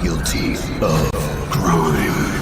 guilty of crime.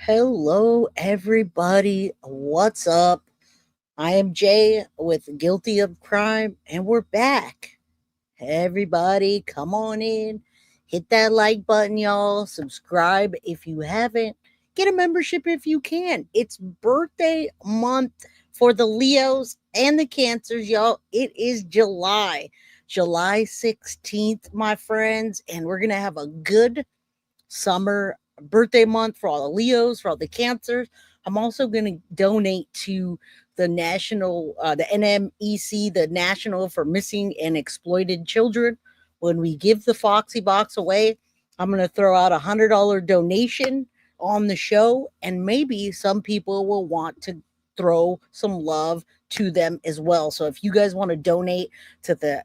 Hello, everybody. What's up? I am Jay with Guilty of Crime, and we're back. Everybody, come on in. Hit that like button, y'all. Subscribe if you haven't. Get a membership if you can. It's birthday month for the Leos and the Cancers, y'all. It is July 16th, my friends, and we're going to have a good summer birthday month for all the Leos, for all the Cancers. I'm also going to donate to the the NMEC, the National for Missing and Exploited Children. When we give the Foxy Box away, I'm going to throw out $100 donation on the show, and maybe some people will want to throw some love to them as well. So if you guys want to donate to the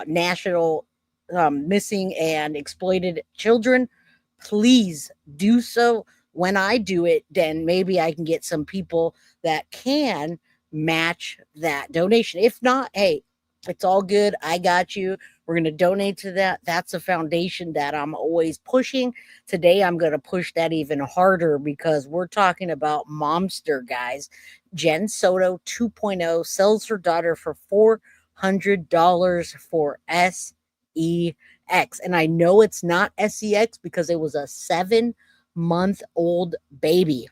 National Missing and Exploited Children, please do so. When I do it, then maybe I can get some people that can match that donation. If not, hey, it's all good. I got you. We're going to donate to that. That's a foundation that I'm always pushing. Today, I'm going to push that even harder because we're talking about Momster, guys. Jenn Soto 2.0 sells her daughter for $400 for SEX. And I know it's not SEX because it was a 7-month-old baby.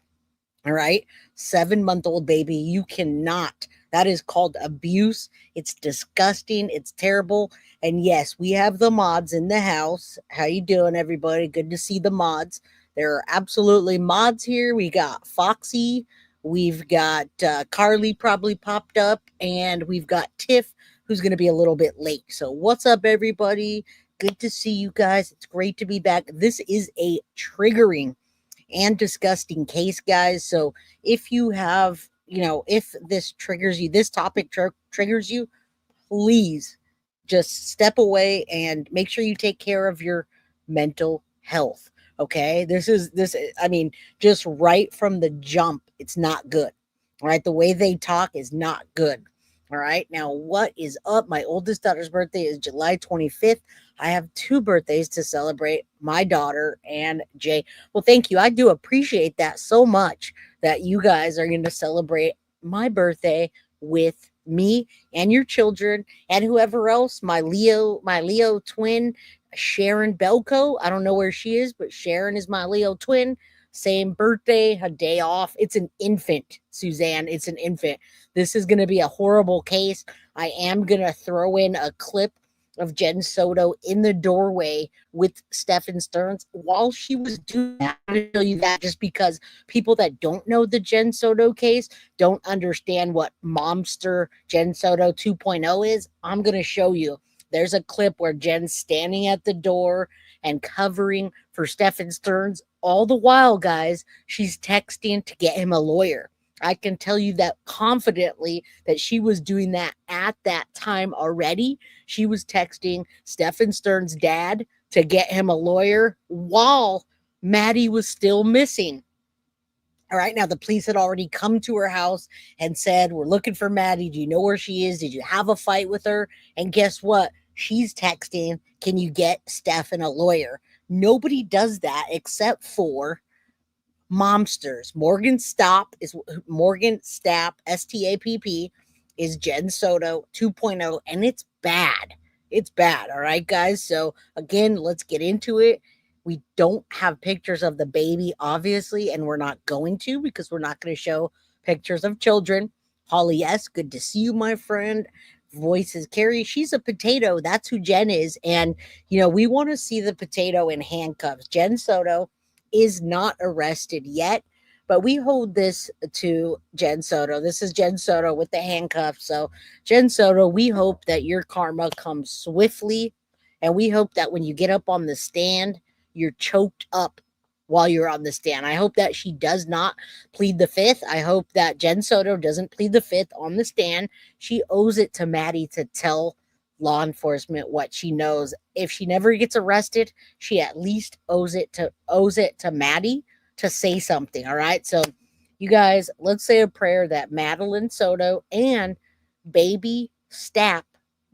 All right. 7-month-old baby. You cannot. That is called abuse. It's disgusting. It's terrible. And yes, we have the mods in the house. How you doing, everybody? Good to see the mods. There are absolutely mods here. We got Foxy. We've got Carly probably popped up. And we've got Tiff, who's going to be a little bit late. So what's up, everybody? Good to see you guys. It's great to be back. This is a triggering and disgusting case, guys. So if you have, if this triggers you, this topic triggers you, please just step away and make sure you take care of your mental health. Okay. Just right from the jump, it's not good. All right. The way they talk is not good. All right. Now, what is up? My oldest daughter's birthday is July 25th. I have 2 birthdays to celebrate, my daughter and Jay. Well, thank you. I do appreciate that so much that you guys are going to celebrate my birthday with me and your children and whoever else, my Leo twin, Sharon Belko. I don't know where she is, but Sharon is my Leo twin. Same birthday, a day off. It's an infant, Suzanne. It's an infant. This is going to be a horrible case. I am going to throw in a clip of Jenn Soto in the doorway with Stephen Stearns while she was doing that. I'm going to tell you that just because people that don't know the Jenn Soto case don't understand what Momster Jenn Soto 2.0 is. I'm going to show you. There's a clip where Jen's standing at the door and covering for Stephen Stearns. All the while, guys, she's texting to get him a lawyer. I can tell you that confidently that she was doing that at that time already. She was texting Stephen Stearns' dad to get him a lawyer while Maddie was still missing. All right. Now, the police had already come to her house and said, we're looking for Maddie. Do you know where she is? Did you have a fight with her? And guess what? She's texting, can you get Stephen a lawyer? Nobody does that except for Momsters. Morgan Stapp, STAPP, is Jenn Soto 2.0, and it's bad. It's bad. All right, guys. So again, let's get into it. We don't have pictures of the baby, obviously, and we're not going to because we're not going to show pictures of children. Holly S., good to see you, my friend. Voice is Carrie. She's a potato. That's who Jenn is. And, we want to see the potato in handcuffs. Jenn Soto is not arrested yet, but we hold this to Jenn Soto. This is Jenn Soto with the handcuffs. So, Jenn Soto, we hope that your karma comes swiftly. And we hope that when you get up on the stand, you're choked up while you're on the stand. I hope that she does not plead the fifth. I hope that Jenn Soto doesn't plead the fifth on the stand. She owes it to Maddie to tell law enforcement what she knows. If she never gets arrested, she at least owes it to Maddie to say something. All right. So you guys, let's say a prayer that Madeline Soto and baby Stapp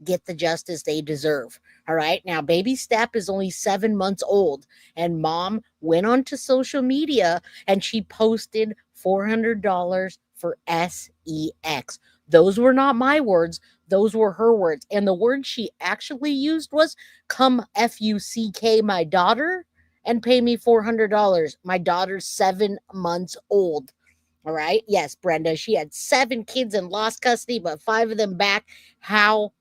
get the justice they deserve. All right. Now, baby Stapp is only 7 months old, and mom went onto social media and she posted $400 for sex. Those were not my words. Those were her words. And the word she actually used was come FUCK my daughter and pay me $400. My daughter's 7 months old. All right. Yes, Brenda. She had 7 kids and lost custody, but 5 of them back. How?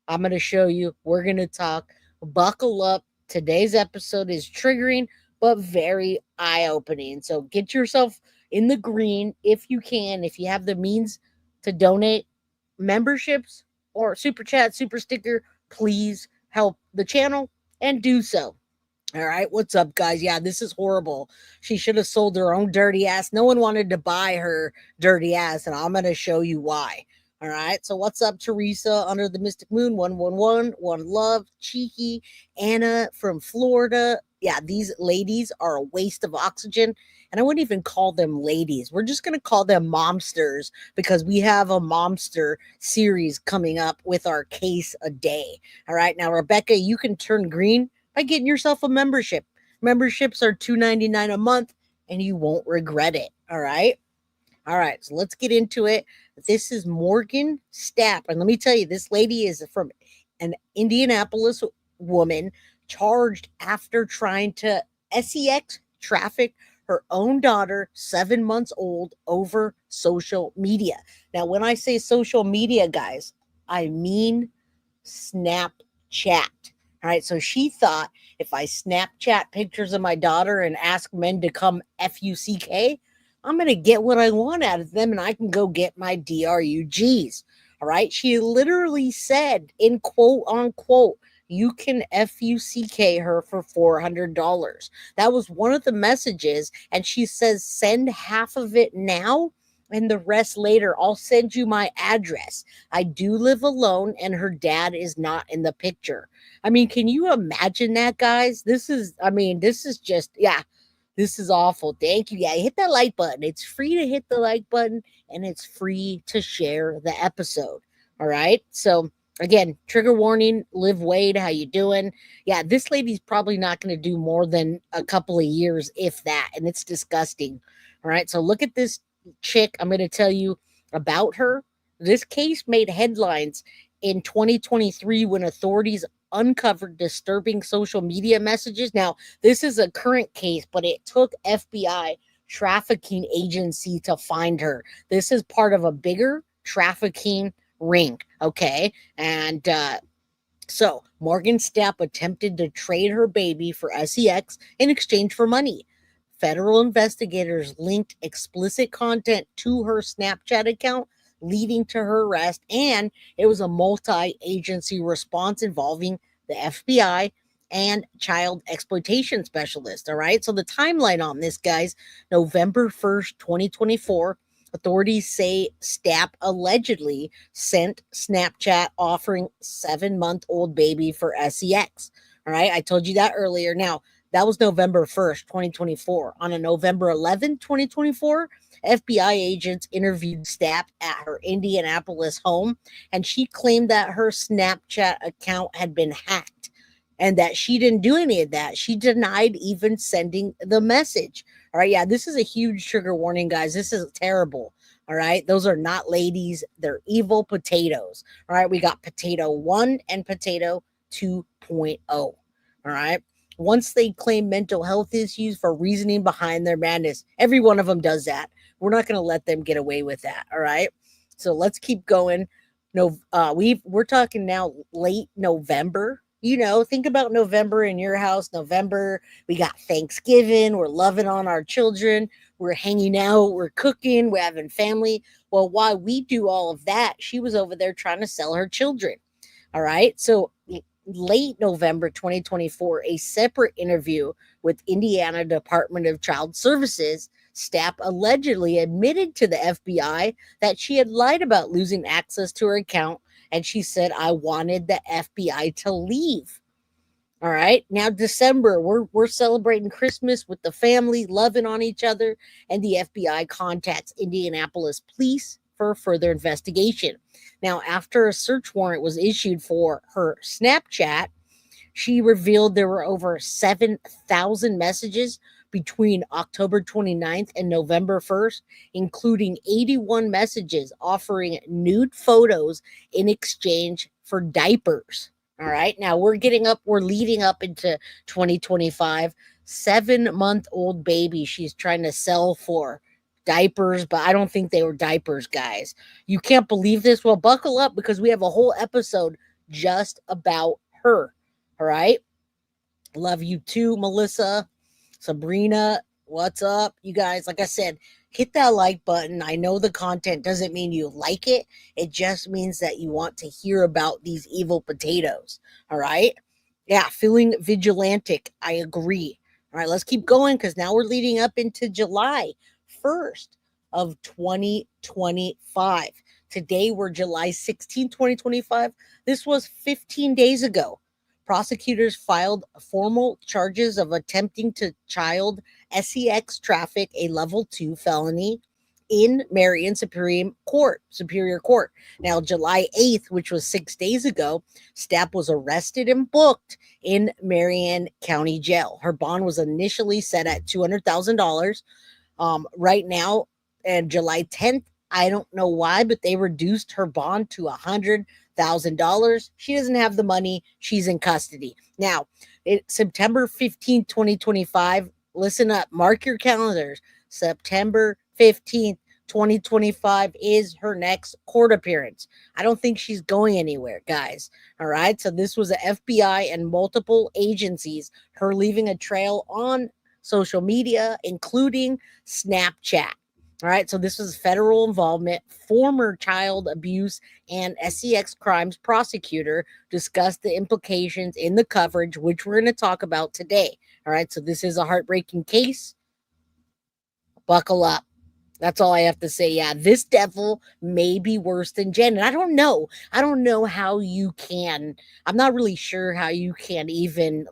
I'm going to show you. We're going to talk. Buckle up. Today's episode is triggering, but very eye opening. So get yourself in the green if you can, if you have the means to donate memberships or super chat, super sticker, please help the channel and do so. All right, what's up, guys? Yeah, this is horrible. She should have sold her own dirty ass. No one wanted to buy her dirty ass, and I'm going to show you why. All right, so what's up, Teresa, under the Mystic Moon, 111, One Love, Cheeky, Anna from Florida. Yeah, these ladies are a waste of oxygen, and I wouldn't even call them ladies. We're just going to call them momsters because we have a momster series coming up with our case a day. All right, now, Rebecca, you can turn green by getting yourself a membership. Memberships are $2.99 a month, and you won't regret it. All right. All right. So let's get into it. This is Morgan Stapp. And let me tell you, this lady is from an Indianapolis woman charged after trying to sex traffic her own daughter, 7 months old, over social media. Now, when I say social media, guys, I mean Snapchat. All right, so she thought if I Snapchat pictures of my daughter and ask men to come FUCK, I'm going to get what I want out of them and I can go get my DRUGs. All right, she literally said, in quote unquote, you can FUCK her for $400. That was one of the messages. And she says, send half of it now and the rest later. I'll send you my address. I do live alone and her dad is not in the picture. I mean, can you imagine that, guys? This is just, yeah, this is awful. Thank you. Yeah, hit that like button. It's free to hit the like button and it's free to share the episode. All right. So again, trigger warning, Liv Wade, how you doing? Yeah, this lady's probably not going to do more than a couple of years, if that, and it's disgusting. All right. So look at this chick. I'm going to tell you about her. This case made headlines in 2023 when authorities uncovered disturbing social media messages. Now, this is a current case, but it took FBI trafficking agency to find her. This is part of a bigger trafficking ring, okay? And so Morgan Stapp attempted to trade her baby for sex in exchange for money. Federal investigators linked explicit content to her Snapchat account, leading to her arrest, and it was a multi-agency response involving the FBI and child exploitation specialist. All right, so the timeline on this, guys, November 1st, 2024, authorities say Stapp allegedly sent Snapchat offering 7-month-old baby for sex. All right, I told you that earlier. Now, that was November 1st, 2024. On a November 11th, 2024, FBI agents interviewed Stapp at her Indianapolis home, and she claimed that her Snapchat account had been hacked. and that she didn't do any of that. She denied even sending the message. All right. Yeah, this is a huge trigger warning, guys. This is terrible. All right. Those are not ladies. They're evil potatoes. All right. We got potato 1 and potato 2.0. All right. Once they claim mental health issues for reasoning behind their madness, every one of them does that. We're not going to let them get away with that. All right. So let's keep going. No, we're talking now late November. Think about November in your house. November, we got Thanksgiving. We're loving on our children. We're hanging out. We're cooking. We're having family. Well, while we do all of that, she was over there trying to sell her children. All right. So late November 2024, a separate interview with Indiana Department of Child Services staff allegedly admitted to the FBI that she had lied about losing access to her account, and she said, I wanted the FBI to leave. All right. Now December, we're celebrating Christmas with the family, loving on each other, and the FBI contacts Indianapolis police for further investigation. Now, after a search warrant was issued for her Snapchat, she revealed there were over 7,000 messages between October 29th and November 1st, including 81 messages offering nude photos in exchange for diapers. All right. Now we're leading up into 2025. 7-month-old baby she's trying to sell for diapers, but I don't think they were diapers, guys. You can't believe this? Well, buckle up because we have a whole episode just about her. All right. Love you too, Melissa, Sabrina. What's up, you guys? Like I said, hit that like button. I know the content doesn't mean you like it. It just means that you want to hear about these evil potatoes. All right. Yeah. Feeling vigilantic. I agree. All right. Let's keep going because now we're leading up into July 1st of 2025. Today we're July 16, 2025. This was 15 days ago. Prosecutors filed formal charges of attempting to child sex traffic, a level 2 felony in Marion Superior Court. Now, July 8th, which was 6 days ago, Stapp was arrested and booked in Marion County Jail. Her bond was initially set at $200,000. Right now, and July 10th, I don't know why, but they reduced her bond to $100,000. She doesn't have the money. She's in custody. Now, September 15th, 2025, listen up, mark your calendars. September 15th, 2025 is her next court appearance. I don't think she's going anywhere, guys. All right. So this was the FBI and multiple agencies, her leaving a trail on social media, including Snapchat. All right, so this was federal involvement. Former child abuse and sex crimes prosecutor discussed the implications in the coverage, which we're going to talk about today. All right, so this is a heartbreaking case. Buckle up. That's all I have to say. Yeah, this devil may be worse than Jen. And I don't know. I don't know how you can. I'm not really sure how you can even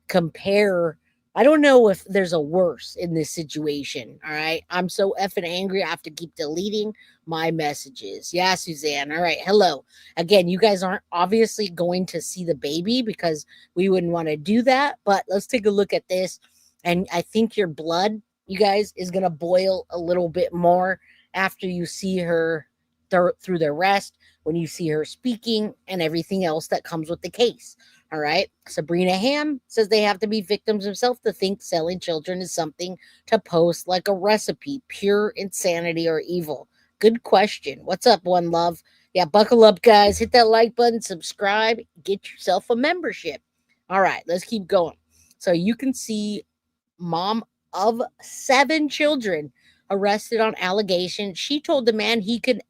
compare. I don't know if there's a worse in this situation. All right. I'm so effing angry. I have to keep deleting my messages. Yeah, Suzanne. All right. Hello. Again, you guys aren't obviously going to see the baby because we wouldn't want to do that. But let's take a look at this. And I think your blood, you guys, is going to boil a little bit more after you see her through the arrest, when you see her speaking and everything else that comes with the case. All right. Sabrina Ham says they have to be victims themselves to think selling children is something to post like a recipe, pure insanity or evil. Good question. What's up, One Love? Yeah, buckle up, guys. Hit that like button, subscribe, get yourself a membership. All right, let's keep going. So you can see mom of 7 children arrested on allegation. She told the man he could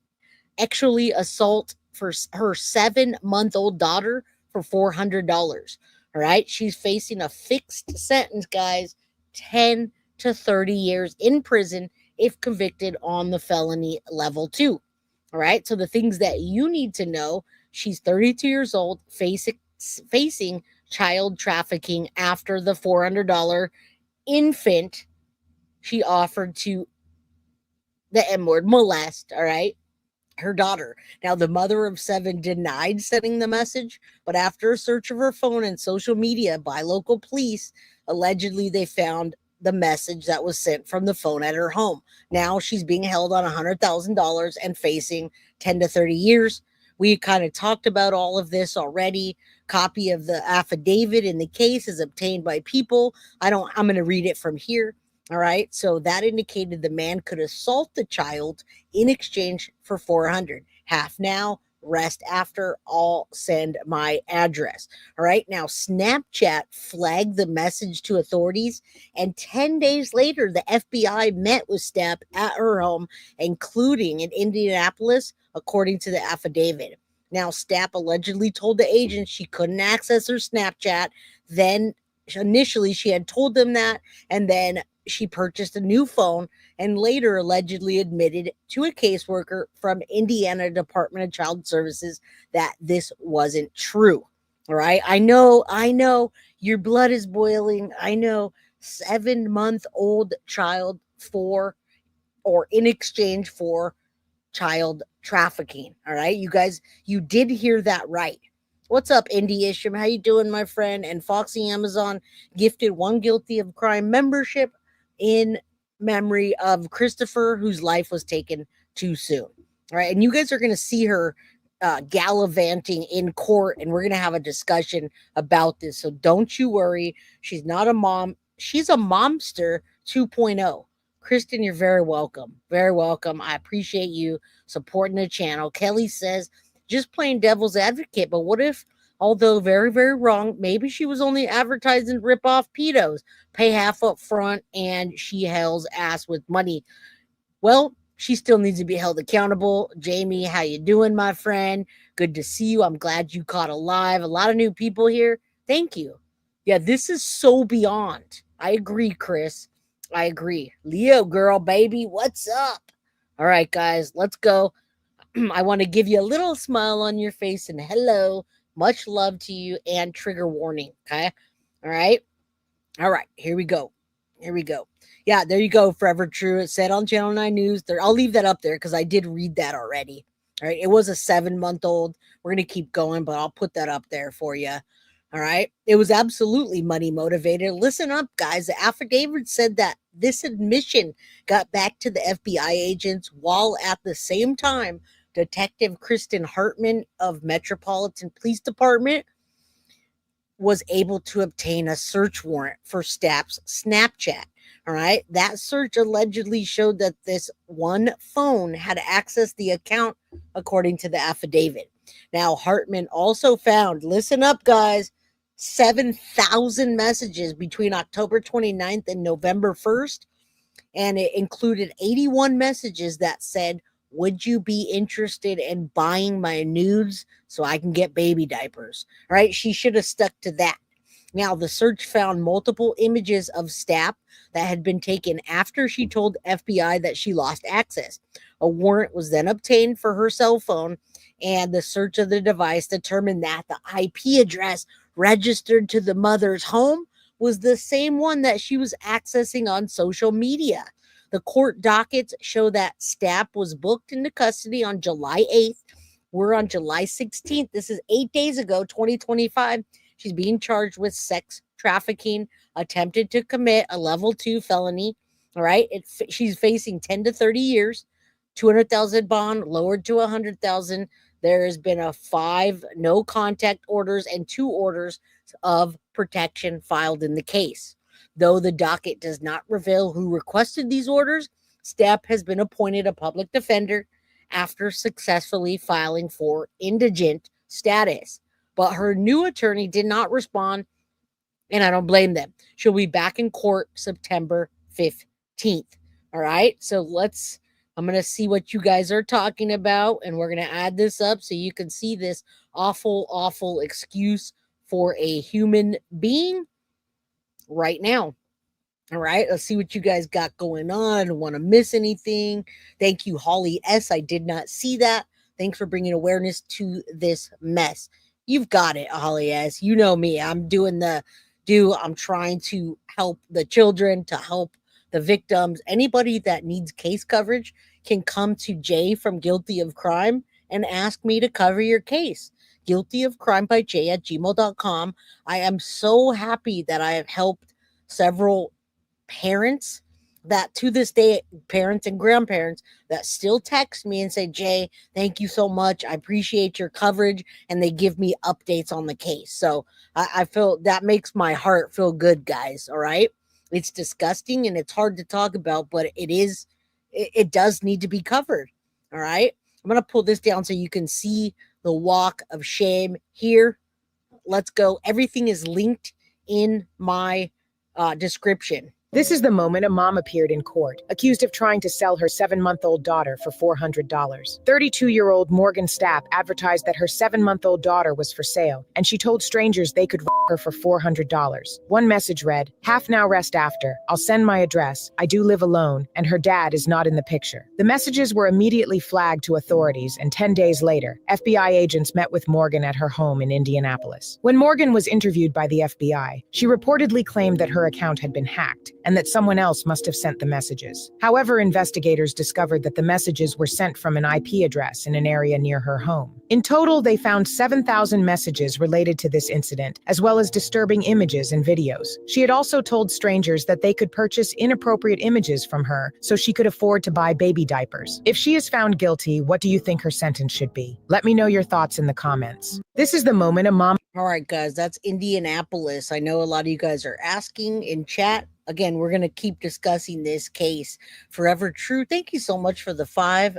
actually assault for her 7-month-old daughter for $400. All right. She's facing a fixed sentence, guys, 10 to 30 years in prison if convicted on the felony level 2. All right. So the things that you need to know, she's 32 years old, facing child trafficking after the $400 infant she offered to the M word molest. All right. her daughter. Now, the mother of 7 denied sending the message, but after a search of her phone and social media by local police, allegedly they found the message that was sent from the phone at her home. Now she's being held on $100,000 and facing 10 to 30 years. We kind of talked about all of this already. Copy of the affidavit in the case is obtained by people. I'm going to read it from here. All right. So that indicated the man could assault the child in exchange for 400. Half now, rest after. I'll send my address. All right. Now, Snapchat flagged the message to authorities, and 10 days later, the FBI met with Stepp at her home, including in Indianapolis, according to the affidavit. Now, Stepp allegedly told the agents she couldn't access her Snapchat. Then, initially, she had told them that, and then she purchased a new phone and later allegedly admitted to a caseworker from Indiana Department of Child Services that this wasn't true. All right. I know your blood is boiling. I know 7-month-old child for or in exchange for child trafficking. All right. You guys, you did hear that right. What's up, Indy Isham? How you doing, my friend? And Foxy Amazon gifted one guilty of crime membership in memory of Christopher, whose life was taken too soon. All right. And you guys are going to see her gallivanting in court, and we're going to have a discussion about this. So don't you worry. She's not a mom. She's a momster 2.0. Kristen, you're very welcome. Very welcome. I appreciate you supporting the channel. Kelly says, just playing devil's advocate, but what if, although very, very wrong, maybe she was only advertising rip-off pedos, pay half up front, and she held ass with money? Well, she still needs to be held accountable. Jamie, how you doing, my friend? Good to see you. I'm glad you caught alive. A lot of new people here. Thank you. Yeah, this is so beyond. I agree, Chris. I agree. Leo girl, baby, what's up? All right, guys, let's go. I want to give you a little smile on your face and hello, much love to you, and trigger warning. Okay. All right. All right. Here we go. Here we go. Yeah, there you go. Forever True. It said on Channel 9 News. There, I'll leave that up there because I did read that already. All right. It was a 7-month-old. We're going to keep going, but I'll put that up there for you. All right. It was absolutely money motivated. Listen up, guys. The affidavit said that this admission got back to the FBI agents while at the same time, Detective Kristen Hartman of Metropolitan Police Department was able to obtain a search warrant for Stepp's Snapchat. All right. That search allegedly showed that this one phone had accessed the account, according to the affidavit. Now, Hartman also found, listen up, guys, 7,000 messages between October 29th and November 1st. And it included 81 messages that said, would you be interested in buying my nudes so I can get baby diapers? All right. She should have stuck to that. Now, the search found multiple images of Stepp that had been taken after she told FBI that she lost access. A warrant was then obtained for her cell phone, and the search of the device determined that the IP address registered to the mother's home was the same one that she was accessing on social media. The court dockets show that Stepp was booked into custody on July 8th. We're on July 16th. This is 8 days ago, 2025. She's being charged with sex trafficking, attempted to commit a level 2 felony. All right. She's facing 10 to 30 years, 200,000 bond lowered to 100,000. There has been 5 no contact orders and 2 orders of protection filed in the case. Though the docket does not reveal who requested these orders, Stepp has been appointed a public defender after successfully filing for indigent status. But her new attorney did not respond, and I don't blame them. She'll be back in court September 15th. All right. So I'm going to see what you guys are talking about, and we're going to add this up so you can see this awful, awful excuse for a human being right now. All right, let's see what you guys got going on. I don't want to miss anything. Thank you, Holly S. I did not see that. Thanks for bringing awareness to this mess. You've got it, Holly S. You know me. I'm trying to help the children, to help the victims, anybody that needs case coverage. can come to Jay from Guilty of Crime and ask me to cover your case. guiltyofcrimebybj@gmail.com. I am so happy that I have helped several parents that to this day, parents and grandparents that still text me and say, Jay, thank you so much. I appreciate your coverage. And they give me updates on the case. So I feel that makes my heart feel good, guys. All right. It's disgusting and it's hard to talk about, but it does need to be covered. All right. I'm going to pull this down so you can see the walk of shame here. Let's go. Everything is linked in my description. This is the moment a mom appeared in court, accused of trying to sell her 7-month-old daughter for $400. 32-year-old Morgan Stapp advertised that her 7-month-old daughter was for sale, and she told strangers they could her for $400. One message read, "Half now, rest after. I'll send my address. I do live alone, and her dad is not in the picture." The messages were immediately flagged to authorities, and 10 days later, FBI agents met with Morgan at her home in Indianapolis. When Morgan was interviewed by the FBI, she reportedly claimed that her account had been hacked, and that someone else must have sent the messages. However, investigators discovered that the messages were sent from an IP address in an area near her home. In total, they found 7,000 messages related to this incident, as well as disturbing images and videos. She had also told strangers that they could purchase inappropriate images from her so she could afford to buy baby diapers. If she is found guilty, what do you think her sentence should be? Let me know your thoughts in the comments. This is the moment a mom... All right, guys, that's Indianapolis. I know a lot of you guys are asking in chat. Again, we're going to keep discussing this case. Forever True, thank you so much for the £5.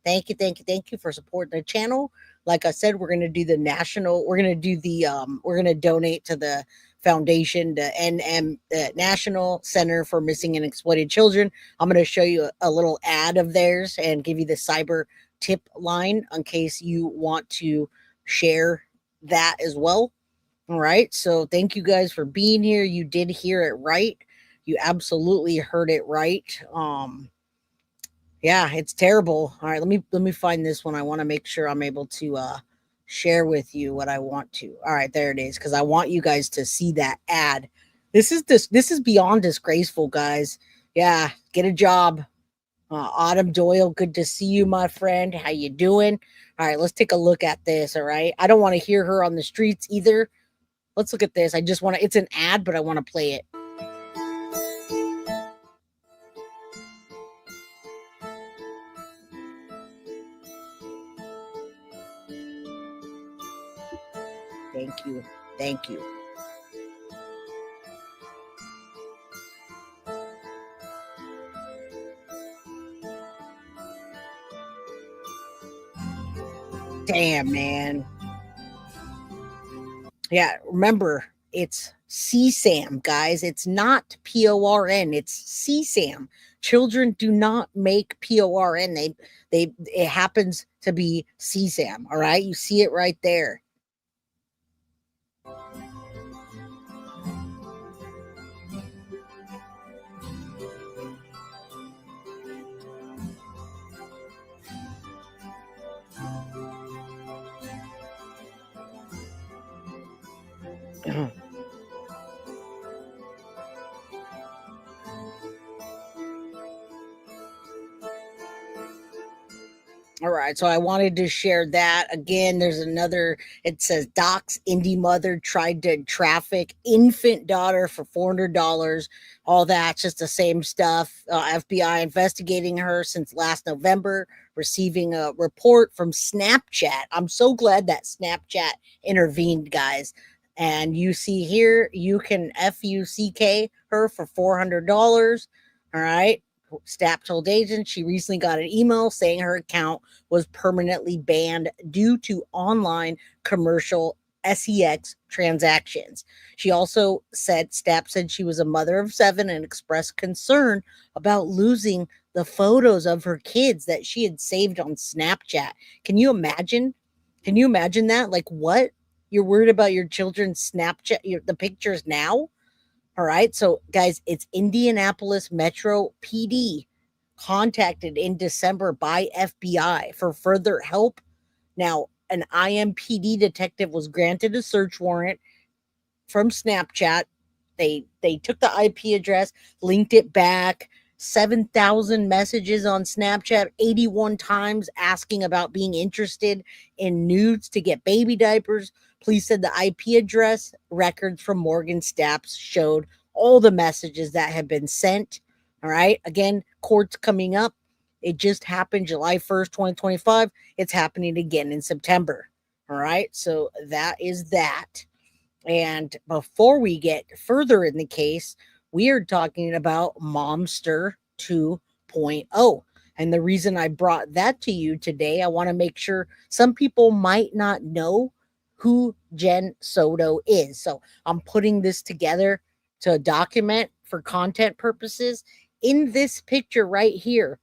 Thank you for supporting the channel. Like I said, we're going to do the national, we're going to do the, we're going to donate to the foundation, the National Center for Missing and Exploited Children. I'm going to show you a little ad of theirs and give you the cyber tip line in case you want to share that as well. All right. So thank you guys for being here. You did hear it right. You absolutely heard it right. Yeah, it's terrible. All right, let me find this one. I want to make sure I'm able to share with you what I want to. All right, there it is, because I want you guys to see that ad. This is beyond disgraceful, guys. Yeah, get a job. Autumn Doyle, good to see you, my friend. How you doing? All right, let's take a look at this. All right, I don't want to hear her on the streets either. Let's look at this. I just want to, it's an ad, but I want to play it. Thank you. Thank you. Damn, man. Yeah, remember, it's CSAM, guys. It's not PORN. It's CSAM. Children do not make PORN. It happens to be CSAM. All right, you see it right there. All right, so I wanted to share that. Again, there's another, it says Doc's indie mother tried to traffic infant daughter for $400. All that's just the same stuff. FBI investigating her since last November, receiving a report from Snapchat. I'm so glad that Snapchat intervened, guys. And you see here, you can FUCK her for $400. All right. Stapp told agents she recently got an email saying her account was permanently banned due to online commercial sex transactions. She also said, Stapp said she was a mother of 7 and expressed concern about losing the photos of her kids that she had saved on Snapchat. Can you imagine? Can you imagine that? Like, what? You're worried about your children's Snapchat, the pictures now? All right. So, guys, it's Indianapolis Metro PD contacted in December by FBI for further help. Now, an IMPD detective was granted a search warrant from Snapchat. They took the IP address, linked it back, 7,000 messages on Snapchat, 81 times asking about being interested in nudes to get baby diapers. Police said the IP address records from Morgan Stapp showed all the messages that had been sent. All right. Again, court's coming up. It just happened July 1st, 2025. It's happening again in September. All right. So that is that. And before we get further in the case, we are talking about Momster 2.0. And the reason I brought that to you today, I want to make sure some people might not know who Jenn Soto is. So I'm putting this together to document for content purposes. In this picture right here,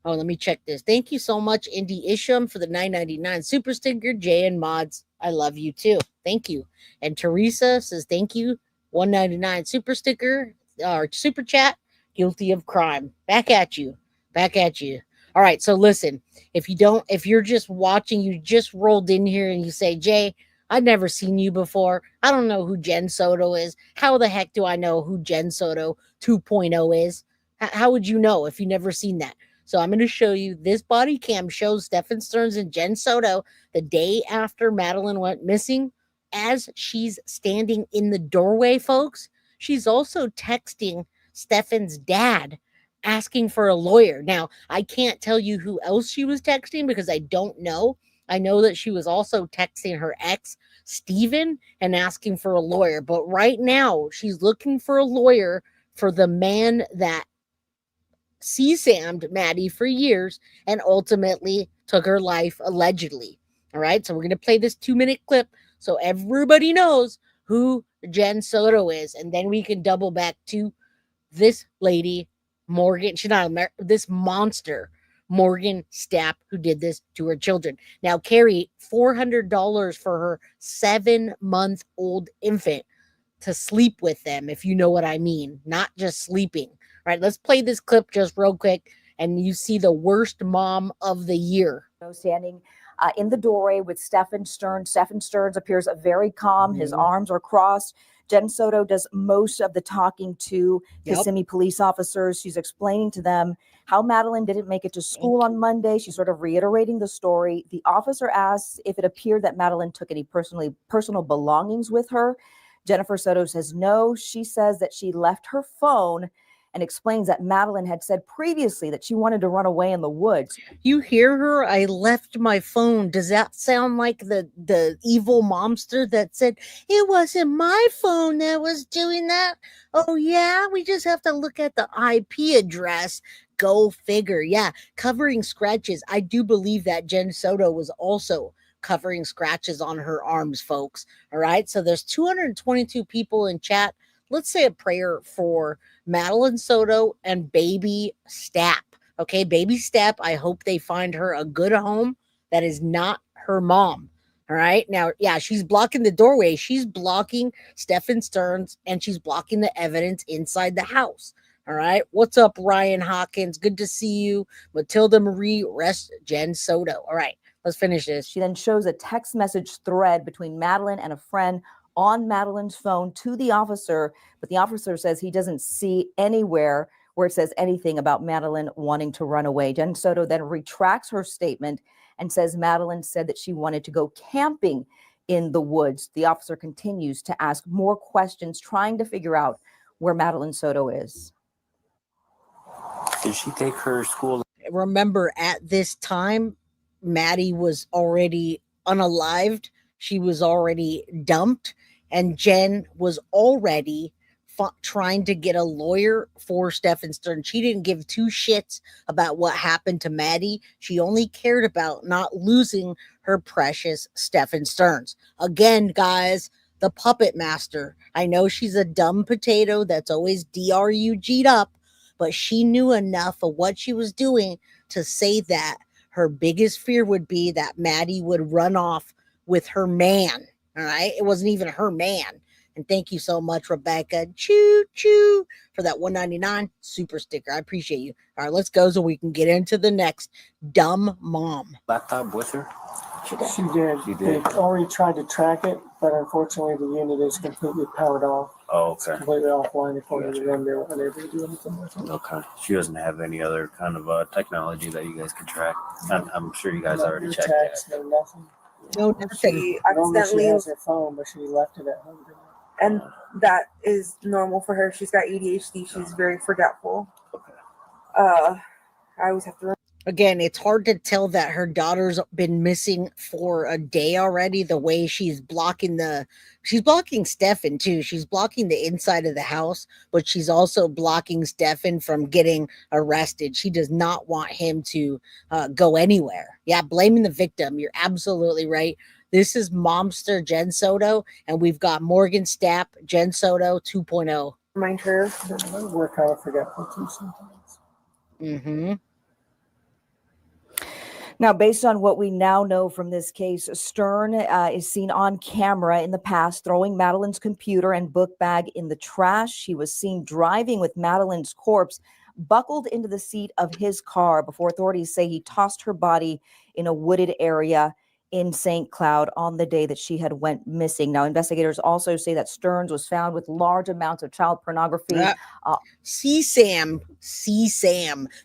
oh, let me check this. Thank you so much, Indy Isham, for the $9.99 super sticker. Jay and Mods, I love you too. Thank you. And Teresa says thank you. $1.99 super sticker or super chat. Guilty of crime. Back at you. Back at you. All right. So listen, if you're just watching, you just rolled in here and you say, Jay, I've never seen you before. I don't know who Jenn Soto is. How the heck do I know who Jenn Soto 2.0 is? How would you know if you never seen that? So I'm going to show you this body cam shows Stephen Stearns and Jenn Soto the day after Madeline went missing. As she's standing in the doorway, folks, she's also texting Stefan's dad asking for a lawyer. Now, I can't tell you who else she was texting because I don't know. I know that she was also texting her ex, Steven, and asking for a lawyer. But right now, she's looking for a lawyer for the man that CSAM'd Maddie for years and ultimately took her life allegedly. All right, so we're going to play this 2-minute clip so everybody knows who Jenn Soto is, and then we can double back to this lady, Morgan. She's not this monster, Morgan Stapp, who did this to her children. Now, Carrie, $400 for her 7-month-old infant to sleep with them, if you know what I mean, not just sleeping. All right, let's play this clip just real quick, and you see the worst mom of the year. Standing in the doorway with Stephen Stearns. Stephen Stearns appears very calm. His arms are crossed. Jenn Soto does most of the talking to Kissimmee police officers. She's explaining to them how Madeline didn't make it to school on Monday. She's sort of reiterating the story. The officer asks if it appeared that Madeline took any personal belongings with her. Jennifer Soto says no. She says that she left her phone and explains that Madeline had said previously that she wanted to run away in the woods. You hear her? I left my phone. Does that sound like the evil momster that said, it wasn't my phone that was doing that? Oh, yeah? We just have to look at the IP address. Go figure. Yeah, covering scratches. I do believe that Jenn Soto was also covering scratches on her arms, folks. All right, so there's 222 people in chat. Let's say a prayer for Madeline Soto and baby Stapp. Okay, baby Stapp, I hope they find her a good home that is not her mom. All right, now, yeah, she's blocking the doorway. She's blocking Stephen Stearns, and she's blocking the evidence inside the house. All right, what's up, Ryan Hawkins? Good to see you. Matilda Marie, rest Jenn Soto. All right, let's finish this. She then shows a text message thread between Madeline and a friend on Madeline's phone to the officer, but the officer says he doesn't see anywhere where it says anything about Madeline wanting to run away. Jenn Soto then retracts her statement and says Madeline said that she wanted to go camping in the woods. The officer continues to ask more questions, trying to figure out where Madeline Soto is. Did she take her school? Remember, at this time, Maddie was already unalived. She was already dumped, and Jenn was already trying to get a lawyer for Stephen Stearns. She didn't give two shits about what happened to Maddie. She only cared about not losing her precious Stephen Stearns. Again, guys, the puppet master. I know she's a dumb potato that's always DRUG'd up, but she knew enough of what she was doing to say that her biggest fear would be that Maddie would run off with her man. All right. It wasn't even her man. And thank you so much, Rebecca. Choo choo for that $1.99 super sticker. I appreciate you. All right, let's go so we can get into the next dumb mom. Laptop with her. She did. She did. She did. They already tried to track it, but unfortunately the unit is completely powered off. Oh, It's okay. completely offline according to Gotcha. them. They were unable to do anything with it. Okay. She doesn't have any other kind of technology that you guys can track. I'm sure you guys No already new checked text, that. no nothing. No, nothing. She Normally she accidentally, has her phone, but she left it at home. and that is normal for her. She's got ADHD. She's very forgetful. Okay. I always have to. Again, it's hard to tell that her daughter's been missing for a day already. The way she's blocking Stefan too. She's blocking the inside of the house, but she's also blocking Stefan from getting arrested. She does not want him to go anywhere. Yeah, blaming the victim. You're absolutely right. This is Momster Jenn Soto, and we've got Morgan Stapp, Jenn Soto 2.0. Remind her. We're kind of forgetful too sometimes. Mm-hmm. Now, based on what we now know from this case, Stern is seen on camera in the past throwing Madeline's computer and book bag in the trash. She was seen driving with Madeline's corpse buckled into the seat of his car before authorities say he tossed her body in a wooded area in St. Cloud on the day that she had went missing. Now, investigators also say that Stearns was found with large amounts of child pornography. CSAM.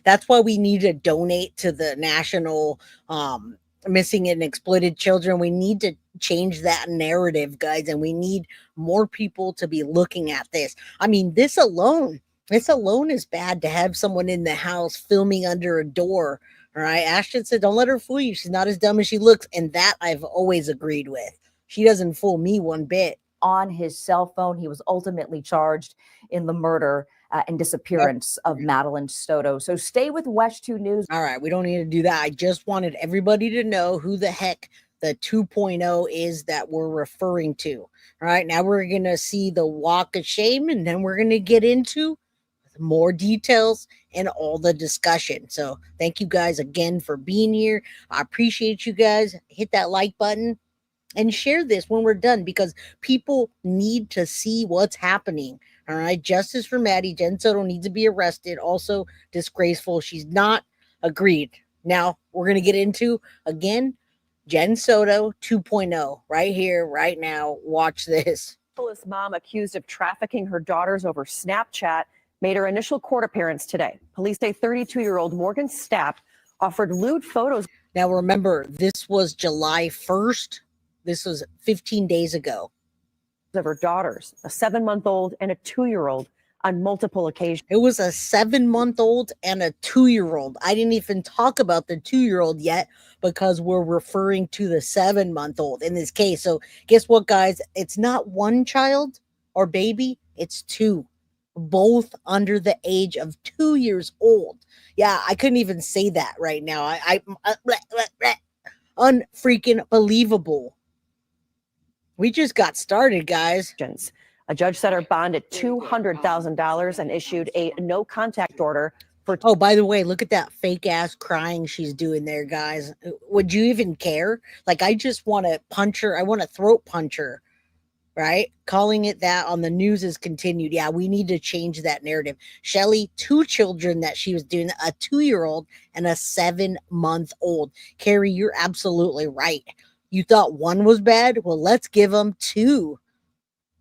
That's why we need to donate to the National Missing and Exploited Children. We need to change that narrative, guys, and we need more people to be looking at this. I mean, this alone is bad, to have someone in the house filming under a door. All right. Ashton said, don't let her fool you. She's not as dumb as she looks. And that I've always agreed with. She doesn't fool me one bit. On his cell phone, he was ultimately charged in the murder and disappearance of Madeline Soto. So stay with Wesh 2 News. All right. We don't need to do that. I just wanted everybody to know who the heck the 2.0 is that we're referring to. All right. Now we're going to see the walk of shame, and then we're going to get into more details and all the discussion. So thank you guys again for being here. I appreciate you guys. Hit that like button and share this when we're done, because people need to see what's happening. All right. Justice for Maddie. Jenn Soto needs to be arrested. Also disgraceful. She's not agreed. Now we're going to get into, again, Jenn Soto 2.0 right here, right now. Watch this. Mom accused of trafficking her daughters over Snapchat made her initial court appearance today. Police say 32-year-old Morgan Stapp offered lewd photos. Now, remember, this was July 1st. This was 15 days ago. Of her daughters, a 7-month-old and a 2-year-old, on multiple occasions. It was a 7-month-old and a 2-year-old. I didn't even talk about the 2-year-old yet, because we're referring to the 7-month-old in this case. So guess what, guys? It's not one child or baby. It's two. Both under the age of 2 years old. Yeah, I couldn't even say that right now. Unfreaking believable. We just got started, guys. A judge set her bond at $200,000 and issued a no contact order for. Oh, by the way, look at that fake ass crying she's doing there, guys. Would you even care? Like, I just want to punch her. I want to throat punch her. Right? Calling it that on the news is continued. Yeah, we need to change that narrative. Shelly, 2 children that she was doing, a 2-year-old and a 7-month-old. Carrie, you're absolutely right. You thought one was bad? Well, let's give them 2.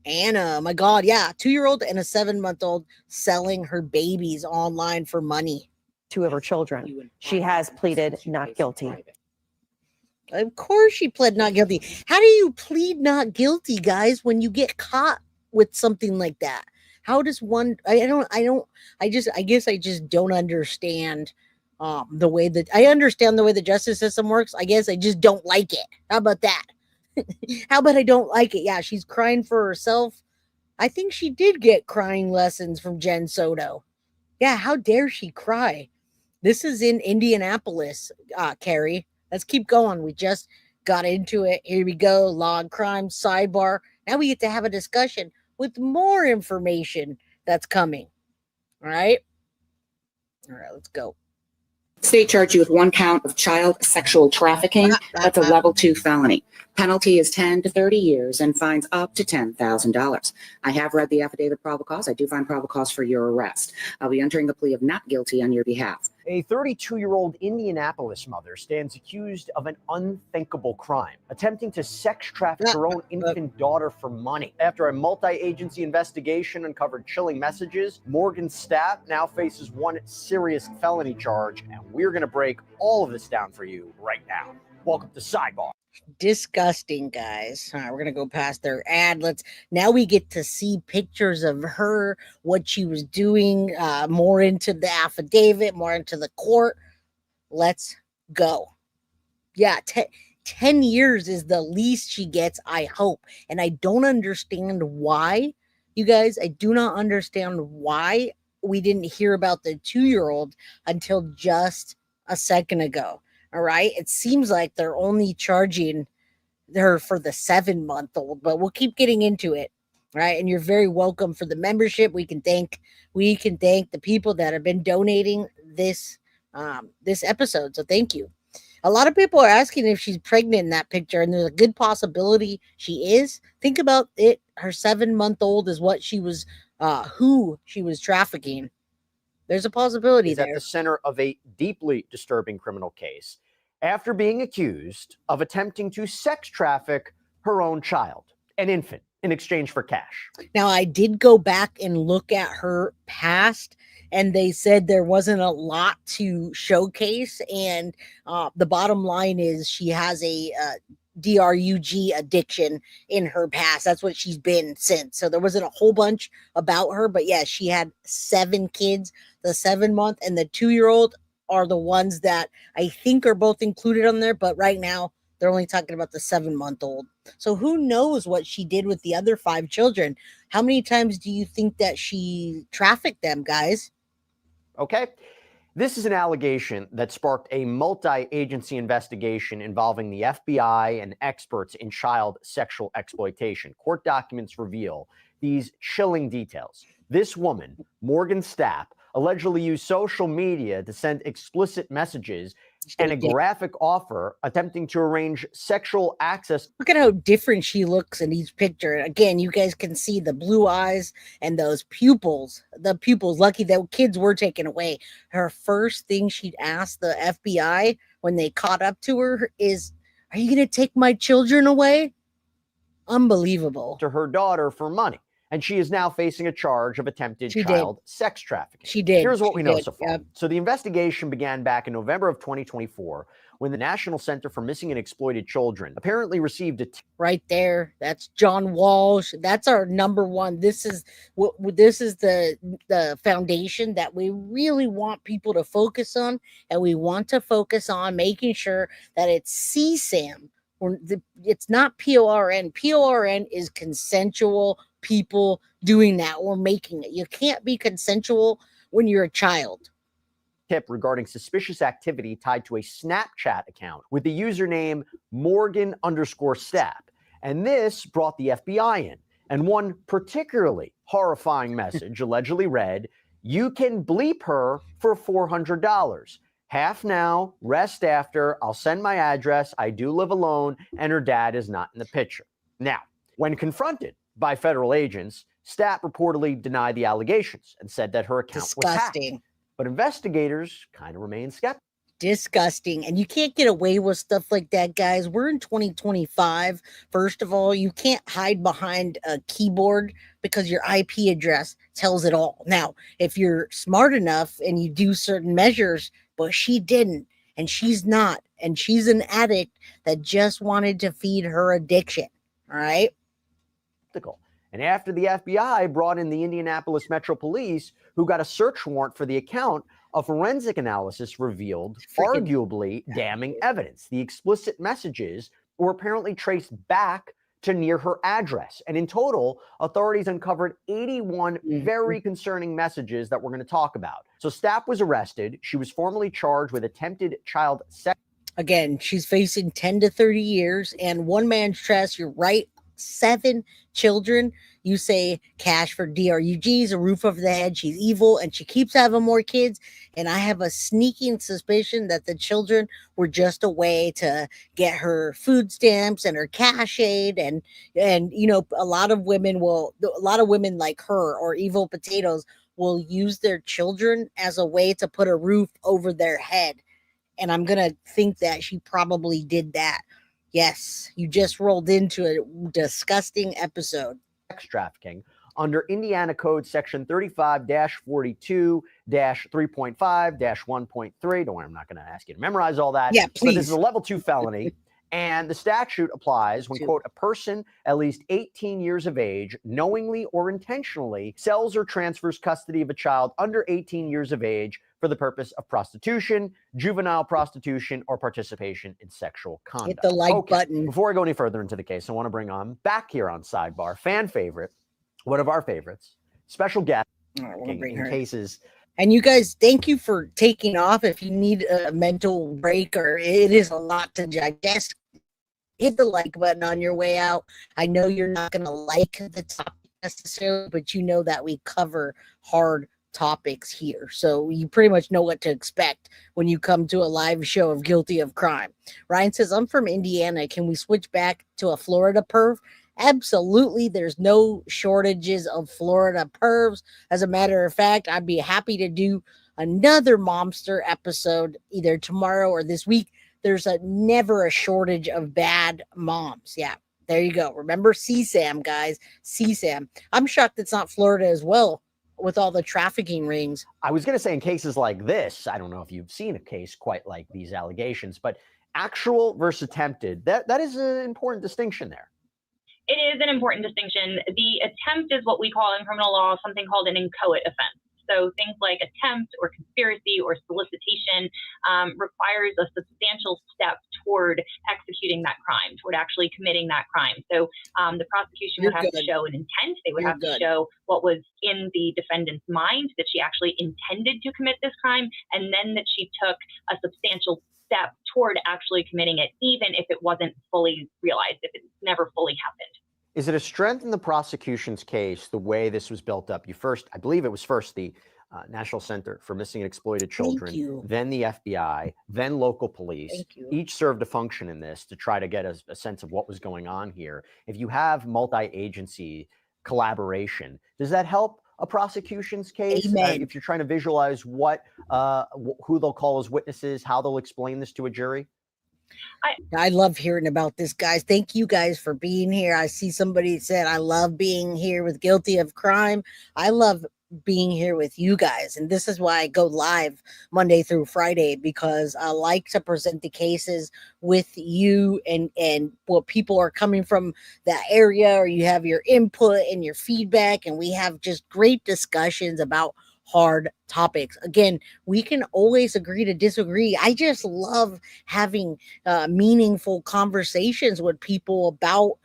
Anna, my God, yeah, 2-year-old and a 7-month-old selling her babies online for money. 2 of her children. She has pleaded not guilty. Of course she pled not guilty. How do you plead not guilty, guys, when you get caught with something like that? How does one, I guess I just don't understand the way that, I understand the way the justice system works. I guess I just don't like it. How about that? How about I don't like it? Yeah, she's crying for herself. I think she did get crying lessons from Jenn Soto. Yeah, how dare she cry? This is in Indianapolis, Carrie. Let's keep going. We just got into it. Here we go. Law and crime sidebar. Now we get to have a discussion with more information that's coming. All right. All right, let's go. State charged you with 1 count of child sexual trafficking. That's a level 2 felony. Penalty is 10 to 30 years and fines up to $10,000. I have read the affidavit of probable cause. I do find probable cause for your arrest. I'll be entering the plea of not guilty on your behalf. A 32-year-old Indianapolis mother stands accused of an unthinkable crime, attempting to sex traffic her own infant daughter for money. After a multi-agency investigation uncovered chilling messages, Morgan Stapp now faces one serious felony charge, and we're going to break all of this down for you right now. Welcome to Sidebar. Disgusting, guys. All right, we're gonna go past their ad. Now we get to see pictures of her, what she was doing, more into the affidavit, more into the court. Let's go. Yeah, 10 years is the least she gets, I hope. And I don't understand why, you guys. I do not understand why we didn't hear about the 2-year-old until just a second ago. All right. It seems like they're only charging her for the 7-month-old, but we'll keep getting into it. Right. And you're very welcome for the membership. We can thank the people that have been donating this episode. So thank you. A lot of people are asking if she's pregnant in that picture, and there's a good possibility she is. Think about it. Her 7-month-old is what she was, who she was trafficking. There's a possibility is there. At the center of a deeply disturbing criminal case after being accused of attempting to sex traffic her own child, an infant, in exchange for cash. Now, I did go back and look at her past, and they said there wasn't a lot to showcase. And the bottom line is she has a DRUG addiction in her past. That's what she's been since. So there wasn't a whole bunch about her, but yeah, she had 7 kids. The 7-month and the 2-year-old are the ones that I think are both included on there, but right now they're only talking about the 7-month-old. So who knows what she did with the other 5 children? How many times do you think that she trafficked them, guys? Okay. This is an allegation that sparked a multi-agency investigation involving the FBI and experts in child sexual exploitation. Court documents reveal these chilling details. This woman, Morgan Stapp, allegedly used social media to send explicit messages and a graphic offer attempting to arrange sexual access. Look at how different she looks in each picture. Again, you guys can see the blue eyes and those pupils. The pupils, lucky that kids were taken away. Her first thing she'd ask the FBI when they caught up to her is, "Are you going to take my children away?" Unbelievable. To her daughter for money. And she is now facing a charge of attempted child sex trafficking. She did. Here's what we know so far. Yep. So the investigation began back in November of 2024 when the National Center for Missing and Exploited Children apparently received a right there. That's John Walsh. That's our number one. This is the foundation that we really want people to focus on, and we want to focus on making sure that it's CSAM. It's not PORN. PORN is consensual people doing that or making it. You can't be consensual when you're a child. Tip regarding suspicious activity tied to a Snapchat account with the username Morgan_Stapp. And this brought the FBI in. And one particularly horrifying message allegedly read, "You can bleep her for $400. Half now, rest after. I'll send my address. I do live alone, and her dad is not in the picture." Now, when confronted by federal agents, Stapp reportedly denied the allegations and said that her account was hacked. But investigators kind of remain skeptical. Disgusting. And you can't get away with stuff like that, guys. We're in 2025. First of all, you can't hide behind a keyboard because your IP address tells it all. Now, if you're smart enough and you do certain measures, but she didn't, and she's not, and she's an addict that just wanted to feed her addiction. All right. And after the FBI brought in the Indianapolis Metro Police, who got a search warrant for the account, a forensic analysis revealed arguably damning evidence. The explicit messages were apparently traced back to near her address. And in total, authorities uncovered 81 very concerning messages that we're going to talk about. So Stapp was arrested. She was formally charged with attempted child sex. Again, she's facing 10 to 30 years and one man's trust. You're right. 7 children. You say cash for DRUGs, a roof over the head. She's evil and she keeps having more kids. And I have a sneaking suspicion that the children were just a way to get her food stamps and her cash aid. And you know, a lot of women like her or evil potatoes will use their children as a way to put a roof over their head. And I'm going to think that she probably did that. Yes, you just rolled into a disgusting episode. Sex trafficking under Indiana Code Section 35-42-3.5-1.3. Don't worry, I'm not going to ask you to memorize all that. Yeah, But this is please. a level 2 felony. And the statute applies when, quote, a person at least 18 years of age knowingly or intentionally sells or transfers custody of a child under 18 years of age for the purpose of prostitution, juvenile prostitution, or participation in sexual conduct. Hit the like button. Before I go any further into the case, I want to bring on back here on Sidebar, fan favorite, one of our favorites, special guest in cases. And you guys, thank you for taking off. If you need a mental break or it is a lot to digest, hit the like button on your way out. I know you're not going to like the topic necessarily, but you know that we cover hard topics here. So you pretty much know what to expect when you come to a live show of Guilty of Crime. Ryan says, I'm from Indiana. Can we switch back to a Florida perv? Absolutely. There's no shortages of Florida pervs. As a matter of fact, I'd be happy to do another Momster episode either tomorrow or this week. There's never a shortage of bad moms. Yeah, there you go. Remember CSAM, guys. CSAM. I'm shocked it's not Florida as well with all the trafficking rings. I was going to say in cases like this, I don't know if you've seen a case quite like these allegations, but actual versus attempted, that is an important distinction there. It is an important distinction. The attempt is what we call in criminal law something called an inchoate offense. So things like attempt or conspiracy or solicitation requires a substantial step toward executing that crime, toward actually committing that crime. So the prosecution would have to show an intent. They would have to show what was in the defendant's mind, that she actually intended to commit this crime, and then that she took a substantial step toward actually committing it, even if it wasn't fully realized, if it never fully happened. Is it a strength in the prosecution's case, the way this was built up? I believe it was first the National Center for Missing and Exploited Children, then the FBI, then local police. Each served a function in this to try to get a sense of what was going on here. If you have multi-agency collaboration, does that help a prosecution's case? If you're trying to visualize who they'll call as witnesses, how they'll explain this to a jury? I love hearing about this, guys. Thank you guys for being here. I see somebody said, I love being here with Guilty of Crime. I love being here with you guys. And this is why I go live Monday through Friday, because I like to present the cases with you and what people are coming from that area, or you have your input and your feedback. And we have just great discussions about hard topics. Again, we can always agree to disagree. I just love having meaningful conversations with people about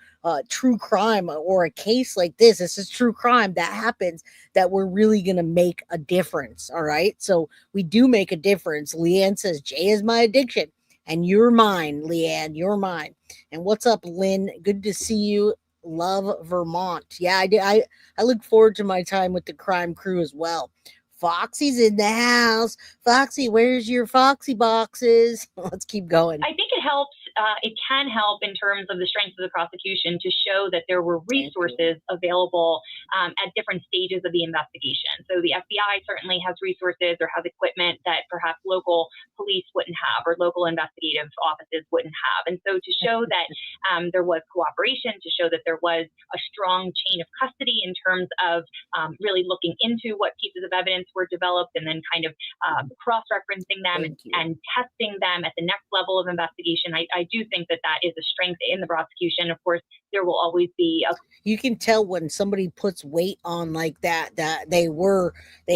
true crime or a case like this. This is true crime that happens, that we're really going to make a difference. All right. So we do make a difference. Leanne says, Jay is my addiction. And you're mine, Leanne. You're mine. And what's up, Lynn? Good to see you. Love Vermont. Yeah, I look forward to my time with the crime crew as well. Foxy's in the house. Foxy, where's your Foxy boxes? Let's keep going. I think it helps. It can help in terms of the strength of the prosecution to show that there were resources available at different stages of the investigation. So the FBI certainly has resources or has equipment that perhaps local police wouldn't have, or local investigative offices wouldn't have. And so to show that there was cooperation, to show that there was a strong chain of custody in terms of really looking into what pieces of evidence were developed, and then kind of cross-referencing them and testing them at the next level of investigation. I do think that is a strength in the prosecution. Of course, there will always be you can tell when somebody puts weight on like that they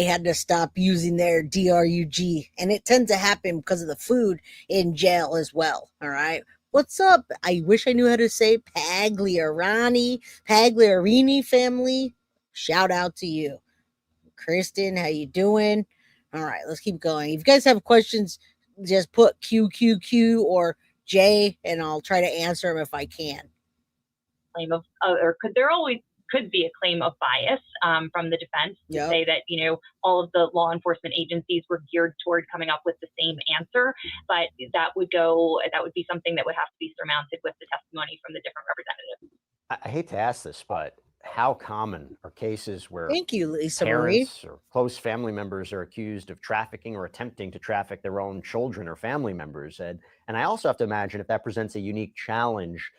had to stop using their DRUG, and it tends to happen because of the food in jail as well. All right. What's up? I wish I knew how to say Pagliarini family. Shout out to you. Kristen, how you doing? All right, let's keep going. If you guys have questions, just put QQQ or J, and I'll try to answer them if I can. Claim of, or could be a claim of bias from the defense to say that, all of the law enforcement agencies were geared toward coming up with the same answer, but that would be something that would have to be surmounted with the testimony from the different representatives. I hate to ask this, but how common are cases where Thank you, Lisa Marie. parents or close family members are accused of trafficking or attempting to traffic their own children or family members? And I also have to imagine if that presents a unique challenge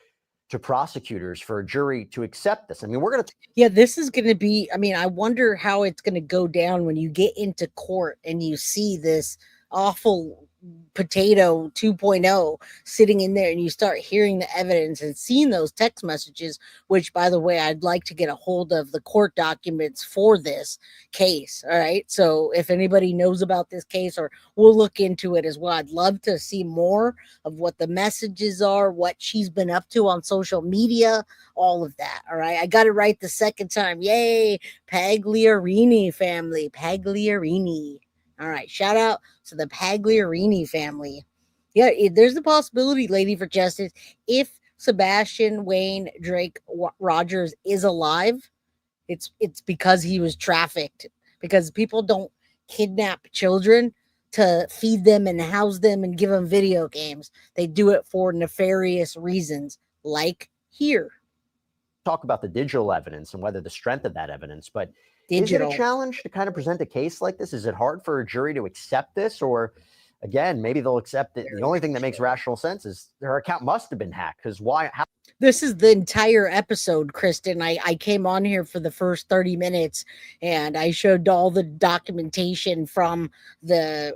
to prosecutors for a jury to accept this. I mean, we're going to. Yeah, this is going to be, I mean, I wonder how it's going to go down when you get into court and you see this awful potato 2.0 sitting in there and you start hearing the evidence and seeing those text messages, which, by the way, I'd like to get a hold of the court documents for this case. All right. So if anybody knows about this case, or we'll look into it as well, I'd love to see more of what the messages are, what she's been up to on social media, all of that. All right. I got it right the second time. Yay. Pagliarini family. Pagliarini. All right. Shout out to the Pagliarini family. Yeah, there's the possibility, Lady for Justice, if Sebastian Wayne Drake Rogers is alive, it's because he was trafficked. Because people don't kidnap children to feed them and house them and give them video games. They do it for nefarious reasons, like here. Talk about the digital evidence and whether the strength of that evidence, but Digital. Is it a challenge to kind of present a case like this? Is it hard for a jury to accept this? Or again, maybe they'll accept it. The only thing that makes rational sense is their account must have been hacked. Because why? How? This is the entire episode, Kristen. I came on here for the first 30 minutes and I showed all the documentation from the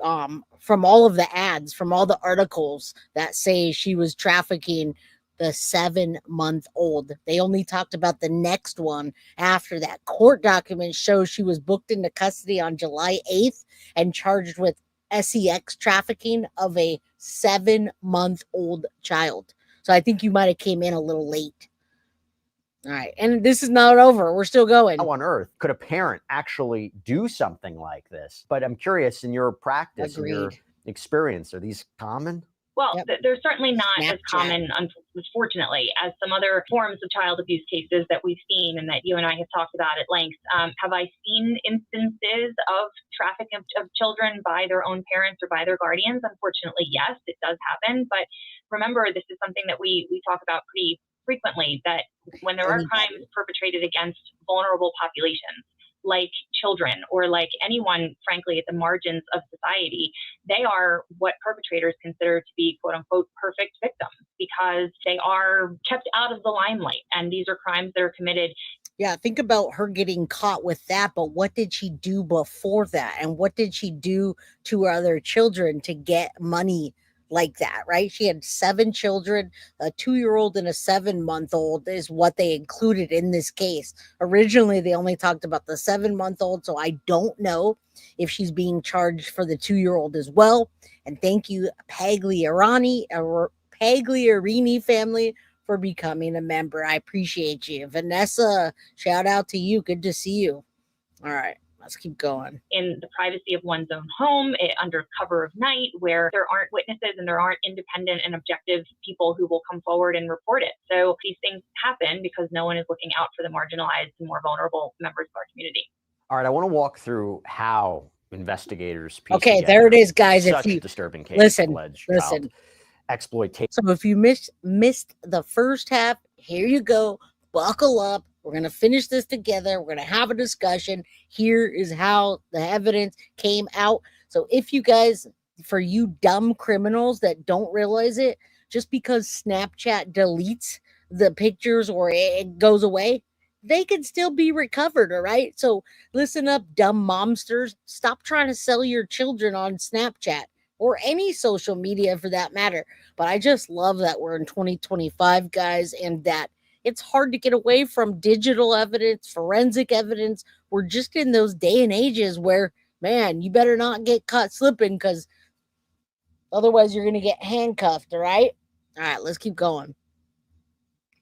from all of the ads, from all the articles that say she was trafficking the 7-month-old. They only talked about the next one after that. Court documents show she was booked into custody on July 8th and charged with sex trafficking of a 7-month-old child. So I think you might have came in a little late. All right. And this is not over. We're still going. How on earth could a parent actually do something like this? But I'm curious, in your practice, in your experience, are these common? Well, they're certainly not as common, unfortunately, as some other forms of child abuse cases that we've seen and that you and I have talked about at length. Have I seen instances of trafficking of children by their own parents or by their guardians? Unfortunately, yes, it does happen. But remember, this is something that we talk about pretty frequently, that when there are crimes perpetrated against vulnerable populations, like children or like anyone, frankly, at the margins of society, they are what perpetrators consider to be, quote unquote, perfect victims because they are kept out of the limelight. And these are crimes that are committed. Yeah, think about her getting caught with that, but what did she do before that? And what did she do to her other children to get money like that, right? She had 7 children, a 2-year-old and a 7-month-old is what they included in this case. Originally, they only talked about the 7-month-old, so I don't know if she's being charged for the 2-year-old as well. And thank you, Pagliarini family, for becoming a member. I appreciate you. Vanessa, shout out to you. Good to see you. All right. Let's keep going. In the privacy of one's own home, under cover of night, where there aren't witnesses and there aren't independent and objective people who will come forward and report it. So these things happen because no one is looking out for the marginalized and more vulnerable members of our community. All right, I want to walk through how investigators. Okay, there it is, guys. Such if you a disturbing case, listen, exploitation. So if you missed the first half, here you go. Buckle up. We're going to finish this together. We're going to have a discussion. Here is how the evidence came out. So if you guys, for you dumb criminals that don't realize it, just because Snapchat deletes the pictures or it goes away, they can still be recovered, all right? So listen up, dumb momsters. Stop trying to sell your children on Snapchat or any social media for that matter. But I just love that we're in 2025, guys, and that it's hard to get away from digital evidence, forensic evidence. We're just in those day and ages where, man, you better not get caught slipping because otherwise you're going to get handcuffed, all right? All right, let's keep going.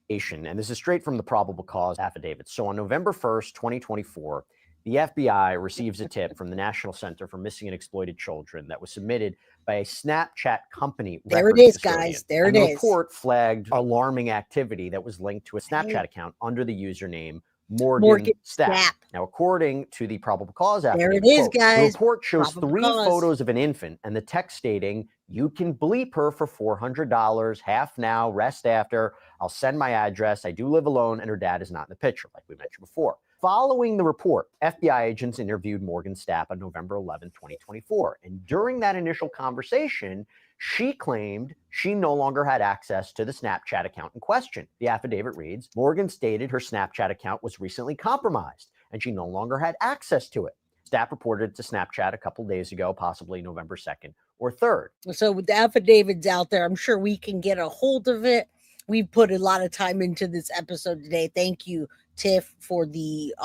And this is straight from the probable cause affidavit. So on November 1st, 2024, the FBI receives a tip from the National Center for Missing and Exploited Children that was submitted by a Snapchat company. There it is, guys. There it is. The report flagged alarming activity that was linked to a Snapchat account under the username Morgan Stapp. Stapp. Now, according to the probable cause There affidavit, it is, quote, the guys. report shows Probable 3 cause. photos of an infant and the text stating, "You can bleep her for $400, half now, rest after. I'll send my address. I do live alone, and her dad is not in the picture," like we mentioned before. Following the report, FBI agents interviewed Morgan Stapp on November 11, 2024. And during that initial conversation, she claimed she no longer had access to the Snapchat account in question. The affidavit reads, Morgan stated her Snapchat account was recently compromised and she no longer had access to it. Stapp reported to Snapchat a couple days ago, possibly November 2nd or 3rd. So with the affidavits out there, I'm sure we can get a hold of it. We've put a lot of time into this episode today. Thank you, Tiff, for the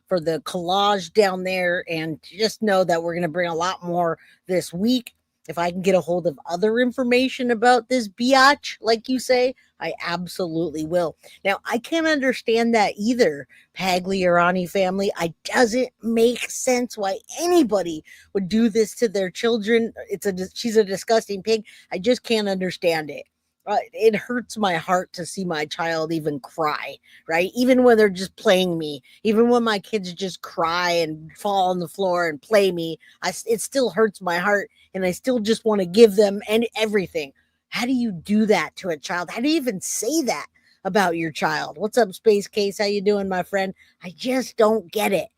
collage down there. And just know that we're going to bring a lot more this week. If I can get a hold of other information about this biatch, like you say, I absolutely will. Now, I can't understand that either, Pagliarani family. It doesn't make sense why anybody would do this to their children. She's a disgusting pig. I just can't understand it. It hurts my heart to see my child even cry, right? Even when they're just playing me, even when my kids just cry and fall on the floor and play me, it still hurts my heart, and I still just want to give them and everything. How do you do that to a child? How do you even say that about your child? What's up, Space Case? How you doing, my friend? I just don't get it.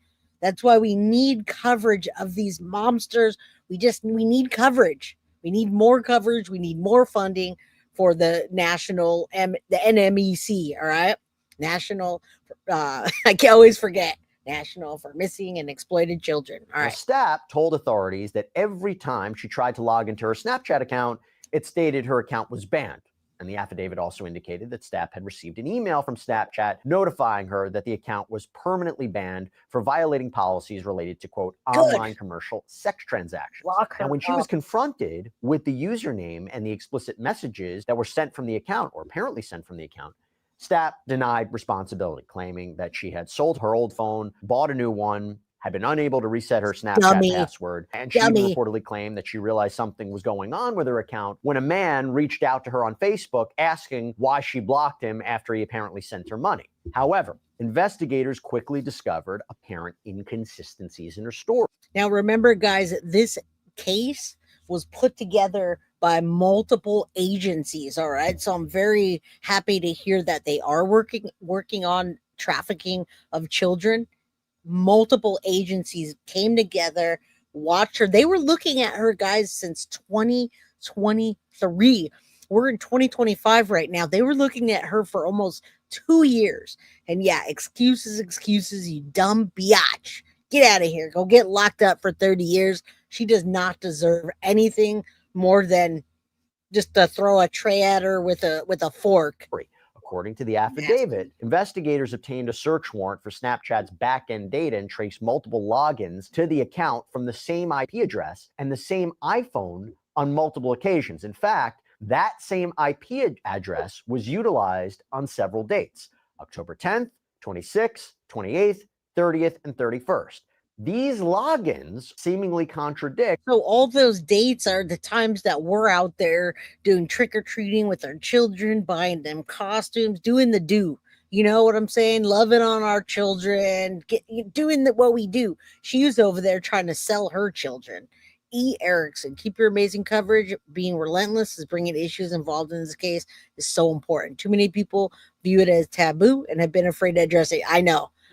That's why we need coverage of these momsters. We need coverage. We need more coverage. We need more funding for the the NMEC, all right? National, I can always forget, National for Missing and Exploited Children. All right. Stapp told authorities that every time she tried to log into her Snapchat account, it stated her account was banned. And the affidavit also indicated that Stapp had received an email from Snapchat notifying her that the account was permanently banned for violating policies related to, quote, online commercial sex transactions. Now, when she was confronted with the username and the explicit messages that were sent from the account, or apparently sent from the account, Stapp denied responsibility, claiming that she had sold her old phone, bought a new one, had been unable to reset her Snapchat password, and she even reportedly claimed that she realized something was going on with her account when a man reached out to her on Facebook asking why she blocked him after he apparently sent her money. However, investigators quickly discovered apparent inconsistencies in her story. Now, remember, guys, this case was put together by multiple agencies, all right? So I'm very happy to hear that they are working on trafficking of children. Multiple agencies came together, watched her. They were looking at her, guys, since 2023. We're in 2025 right now. They were looking at her for almost 2 years. And yeah, excuses, you dumb biatch. Get out of here. Go get locked up for 30 years. She does not deserve anything more than just to throw a tray at her with a fork. According to the affidavit, investigators obtained a search warrant for Snapchat's back-end data and traced multiple logins to the account from the same IP address and the same iPhone on multiple occasions. In fact, that same IP address was utilized on several dates: October 10th, 26th, 28th, 30th, and 31st. These logins seemingly contradict. So all those dates are the times that we're out there doing trick-or-treating with our children, buying them costumes, doing the do. You know what I'm saying? Loving on our children, doing what we do. She's over there trying to sell her children. E. Erickson, keep your amazing coverage. Being relentless is bringing issues involved in this case is so important. Too many people view it as taboo and have been afraid to address it.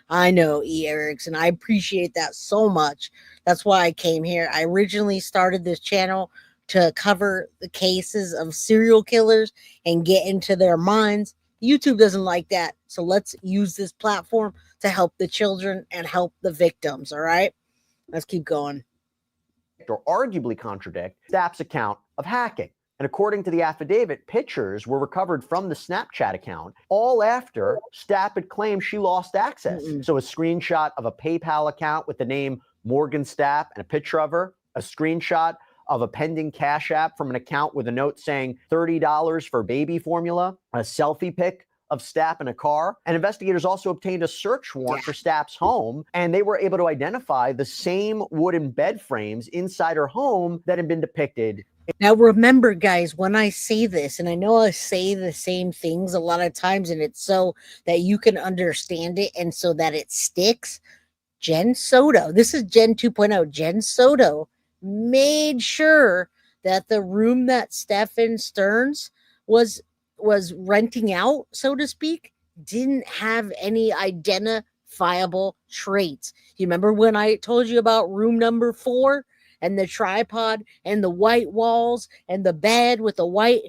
I know, E. Erickson. I appreciate that so much. That's why I came here. I originally started this channel to cover the cases of serial killers and get into their minds. YouTube doesn't like that. So let's use this platform to help the children and help the victims. All right, let's keep going. Or arguably contradict Stapp's account of hacking. And according to the affidavit, pictures were recovered from the Snapchat account all after Stapp had claimed she lost access. So a screenshot of a PayPal account with the name Morgan Stapp and a picture of her, a screenshot of a pending Cash App from an account with a note saying $30 for baby formula, a selfie pic of Stapp in a car. And investigators also obtained a search warrant for Stapp's home, and they were able to identify the same wooden bed frames inside her home that had been depicted Now, remember, guys, when I say this, and I know I say the same things a lot of times, and it's so that you can understand it and so that it sticks. Jenn Soto, this is Jenn 2.0. Jenn Soto made sure that the room that Stefan Stearns was renting out, so to speak, didn't have any identifiable traits. You remember when I told you about room number 4 and the tripod and the white walls and the bed with the white,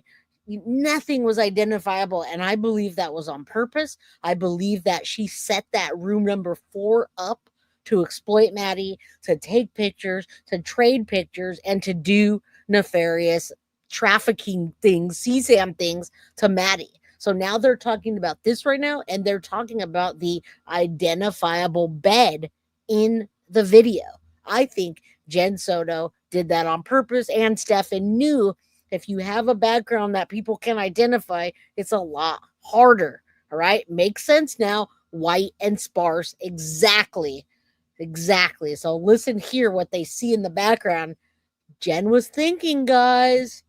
nothing was identifiable, and I believe that was on purpose. I believe that she set that room number 4 up to exploit Maddie, to take pictures, to trade pictures, and to do nefarious trafficking things, CSAM things to Maddie. So now they're talking about this right now, and they're talking about the identifiable bed in the video. I think Jenn Soto did that on purpose, and Stefan knew if you have a background that people can identify, it's a lot harder. All right. Makes sense now. White and sparse. Exactly. Exactly. So listen here what they see in the background. Jenn was thinking, guys.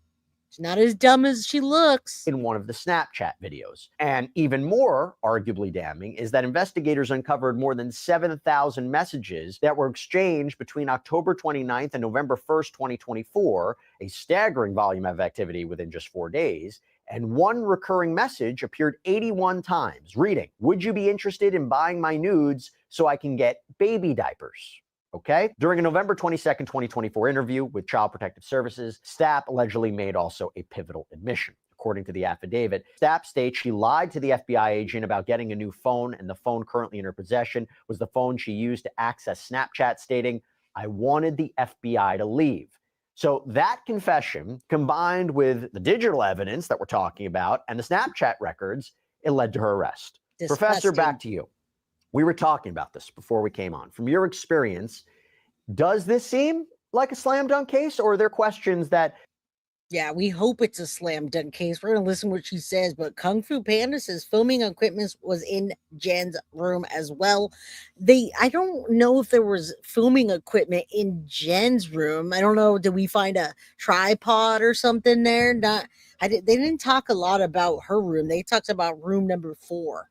She's not as dumb as she looks. In one of the Snapchat videos. And even more arguably damning is that investigators uncovered more than 7,000 messages that were exchanged between October 29th and November 1st, 2024, a staggering volume of activity within just 4 days. And one recurring message appeared 81 times, reading, "Would you be interested in buying my nudes so I can get baby diapers?" Okay. During a November 22nd, 2024 interview with Child Protective Services, Stapp allegedly made also a pivotal admission. According to the affidavit, Stapp states she lied to the FBI agent about getting a new phone, and the phone currently in her possession was the phone she used to access Snapchat, stating, "I wanted the FBI to leave." So that confession, combined with the digital evidence that we're talking about and the Snapchat records, it led to her arrest. Disgusting. Professor, back to you. We were talking about this before we came on. From your experience, does this seem like a slam dunk case, or are there questions that... Yeah, we hope it's a slam dunk case. We're going to listen to what she says, but Kung Fu Panda says filming equipment was in Jen's room as well. I don't know if there was filming equipment in Jen's room. I don't know. Did we find a tripod or something there? They didn't talk a lot about her room. They talked about room number 4.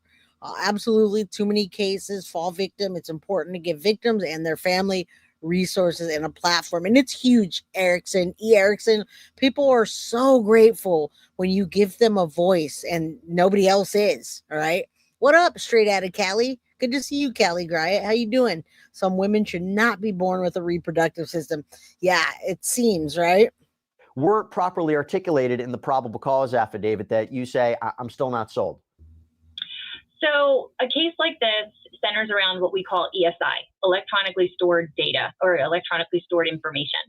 Absolutely too many cases fall victim. It's important to give victims and their family resources and a platform, and it's huge. Erickson, people are so grateful when you give them a voice and nobody else is. All right, what up, straight out of Cali? Good to see you, Cali Griot. How you doing? Some women should not be born with a reproductive system. Yeah, it seems, right? Weren't properly articulated in the probable cause affidavit that you say, I'm still not sold. So a case like this centers around what we call ESI, electronically stored data or electronically stored information.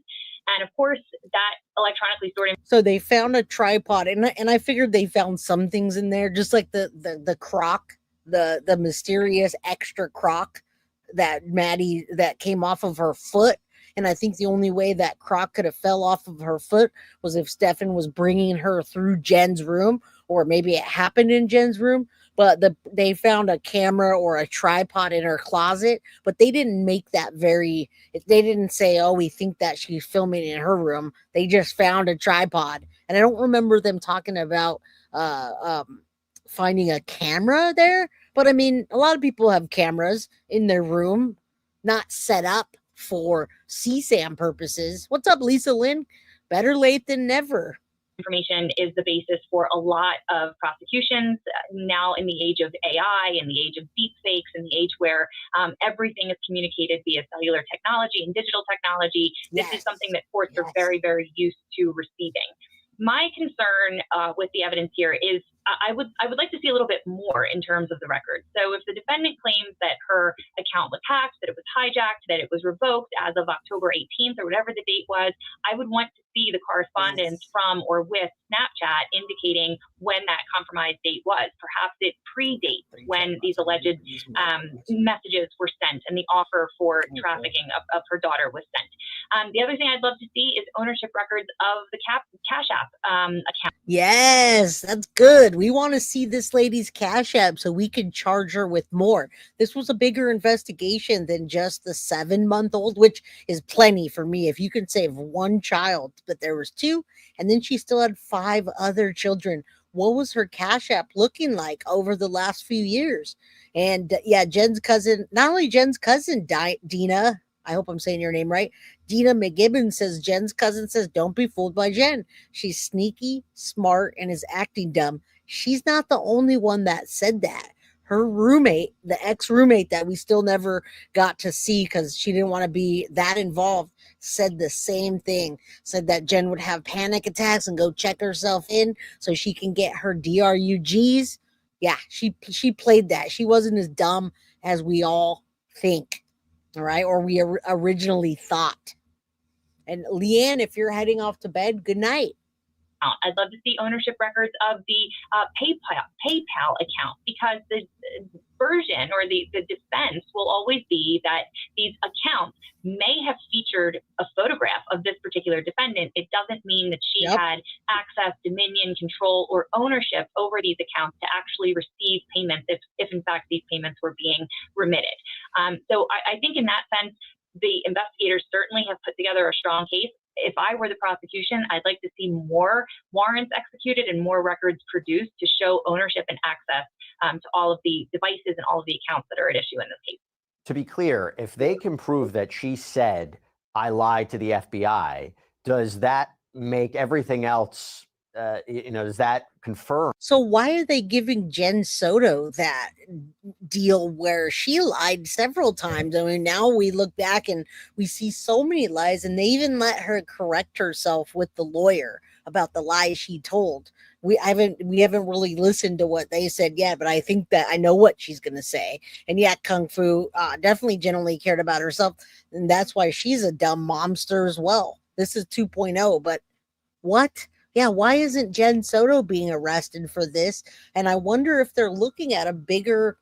And of course, that electronically stored information. So they found a tripod, and I figured they found some things in there, just like the crock, the mysterious extra crock that Maddie, that came off of her foot. And I think the only way that crock could have fell off of her foot was if Stefan was bringing her through Jen's room, or maybe it happened in Jen's room. But they found a camera or a tripod in her closet, but they didn't make that they didn't say, oh, we think that she's filming in her room. They just found a tripod. And I don't remember them talking about finding a camera there. But I mean, a lot of people have cameras in their room, not set up for CSAM purposes. What's up, Lisa Lynn? Better late than never. Information is the basis for a lot of prosecutions now in the age of AI, in the age of deepfakes, in the age where everything is communicated via cellular technology and digital technology. This is something that courts are very, very used to receiving. My concern with the evidence here is I would like to see a little bit more in terms of the record. So if the defendant claims that her account was hacked, that it was hijacked, that it was revoked as of October 18th or whatever the date was, I would want to see the correspondence from or with Snapchat indicating when that compromised date was. Perhaps it predates when these alleged messages were sent and the offer for trafficking of her daughter was sent. The other thing I'd love to see is ownership records of the Cash App account. Yes, that's good. We want to see this lady's Cash App so we can charge her with more. This was a bigger investigation than just the 7-month-old, which is plenty for me. If you can save one child, but there was 2, and then she still had 5 other children. What was her Cash App looking like over the last few years? And yeah, Jenn's cousin, not only Jenn's cousin, Dina, I hope I'm saying your name right. Dina McGibbon says Jenn's cousin says, don't be fooled by Jenn. She's sneaky, smart, and is acting dumb. She's not the only one that said that. Her roommate, the ex-roommate that we still never got to see because she didn't want to be that involved, said the same thing. Said that Jenn would have panic attacks and go check herself in so she can get her DRUGs. Yeah, she played that. She wasn't as dumb as we all think, all right, or we originally thought. And Leanne, if you're heading off to bed, good night. I'd love to see ownership records of the PayPal account, because the version or the defense will always be that these accounts may have featured a photograph of this particular defendant. It doesn't mean that she had access, dominion, control, or ownership over these accounts to actually receive payments if in fact these payments were being remitted. So I think in that sense, the investigators certainly have put together a strong case. If I were the prosecution, I'd like to see more warrants executed and more records produced to show ownership and access to all of the devices and all of the accounts that are at issue in this case. To be clear, if they can prove that she said, I lied to the FBI, does that make everything else, does that confirm? So why are they giving Jenn Soto that deal where she lied several times? I mean, now we look back and we see so many lies, and they even let her correct herself with the lawyer about the lies she told. We haven't really listened to what they said yet, but I think that I know what she's going to say. And yeah, Kung Fu definitely genuinely cared about herself, and that's why she's a dumb momster as well. This is 2.0, but what? Yeah, why isn't Jenn Soto being arrested for this? And I wonder if they're looking at a bigger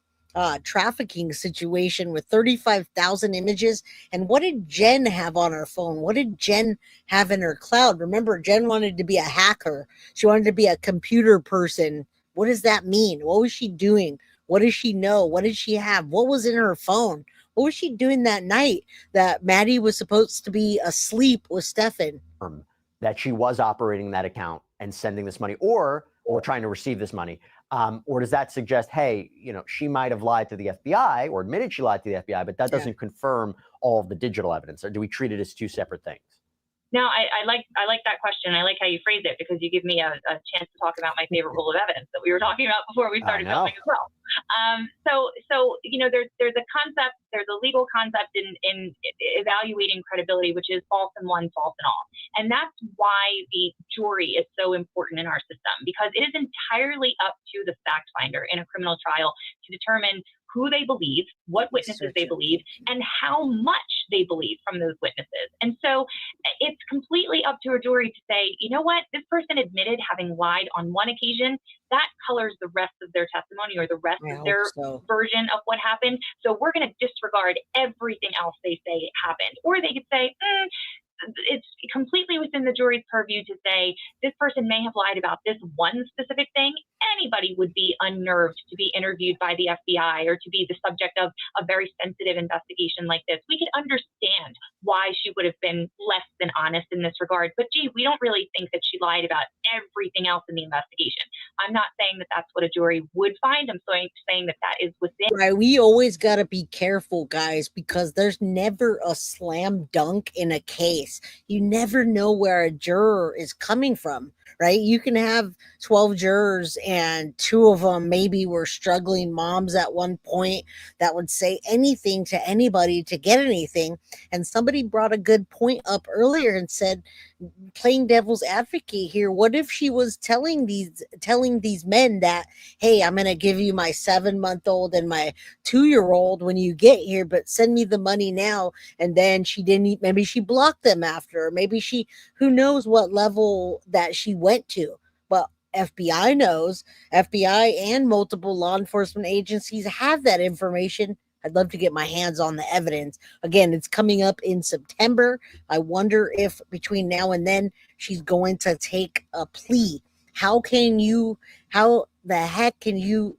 trafficking situation with 35,000 images. And what did Jenn have on her phone? What did Jenn have in her cloud? Remember, Jenn wanted to be a hacker. She wanted to be a computer person. What does that mean? What was she doing? What does she know? What did she have? What was in her phone? What was she doing that night that Maddie was supposed to be asleep with Stefan? That she was operating that account and sending this money or trying to receive this money? Or does that suggest, hey, she might have lied to the FBI or admitted she lied to the FBI, but that doesn't confirm all of the digital evidence? Or do we treat it as two separate things? No, I like that question. I like how you phrase it, because you give me a chance to talk about my favorite rule of evidence that we were talking about before we started filming as well. So there's a concept, there's a legal concept in evaluating credibility, which is false in one, false in all. And that's why the jury is so important in our system, because it is entirely up to the fact finder in a criminal trial to determine who they believe, what witnesses they believe, and how much they believe from those witnesses. And so it's completely up to a jury to say, you know what, this person admitted having lied on one occasion. That colors the rest of their testimony or the rest of their version of what happened. So we're going to disregard everything else they say happened. Or they could say, it's completely within the jury's purview to say this person may have lied about this one specific thing. Anybody would be unnerved to be interviewed by the FBI or to be the subject of a very sensitive investigation like this. We could understand why she would have been less than honest in this regard. But gee, we don't really think that she lied about everything else in the investigation. I'm not saying that that's what a jury would find. I'm saying that that is within. Right. We always got to be careful, guys, because there's never a slam dunk in a case. You never know where a juror is coming from, right? You can have 12 jurors and 2 of them maybe were struggling moms at one point that would say anything to anybody to get anything. And somebody brought a good point up earlier and said, playing devil's advocate here, what if she was telling these men that, hey, I'm going to give you my 7-month-old and my 2-year-old when you get here, but send me the money now. And then she didn't, maybe she blocked them after, or maybe she, who knows what level that she went to. But FBI knows, FBI and multiple law enforcement agencies have that information. I'd love to get my hands on the evidence. Again, it's coming up in September. I wonder if between now and then she's going to take a plea. How the heck can you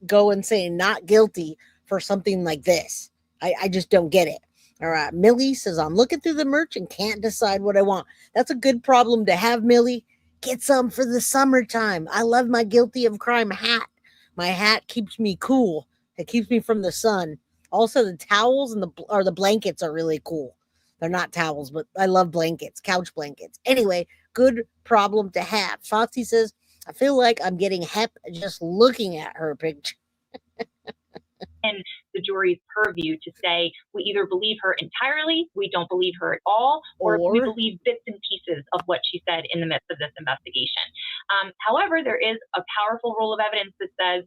go and say not guilty for something like this? I just don't get it. All right. Millie says, I'm looking through the merch and can't decide what I want. That's a good problem to have, Millie. Get some for the summertime. I love my Guilty of Crime hat. My hat keeps me cool. It keeps me from the sun. Also, the towels and the blankets are really cool. They're not towels, but I love blankets, couch blankets. Anyway, good problem to have. Foxy says, I feel like I'm getting hep just looking at her picture. And the jury's purview to say we either believe her entirely, we don't believe her at all, or we believe bits and pieces of what she said in the midst of this investigation. However, there is a powerful rule of evidence that says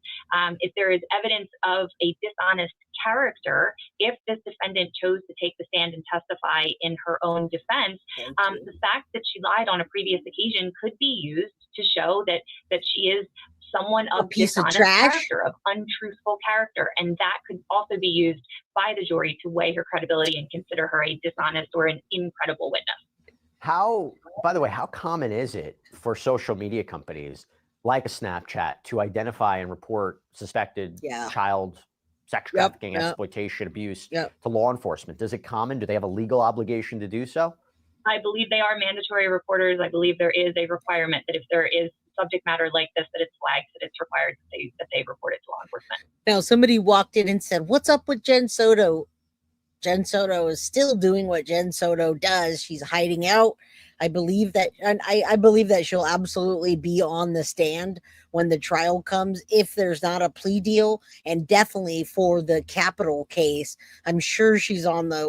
if there is evidence of a dishonest character, if this defendant chose to take the stand and testify in her own defense, the fact that she lied on a previous occasion could be used to show that she is someone of dishonest character, of untruthful character. And that could also be used by the jury to weigh her credibility and consider her a dishonest or an incredible witness. By the way, how common is it for social media companies like a Snapchat to identify and report suspected child sex trafficking, exploitation, abuse to law enforcement? Is it common? Do they have a legal obligation to do so? I believe they are mandatory reporters. I believe there is a requirement that if there is subject matter like this, that it's flagged, that it's required that they report it to law enforcement. Now, somebody walked in and said, what's up with Jenn Soto? Jenn Soto is still doing what Jenn Soto does. She's hiding out. I believe that, and I believe that she'll absolutely be on the stand when the trial comes, if there's not a plea deal, and definitely for the capital case. I'm sure she's on the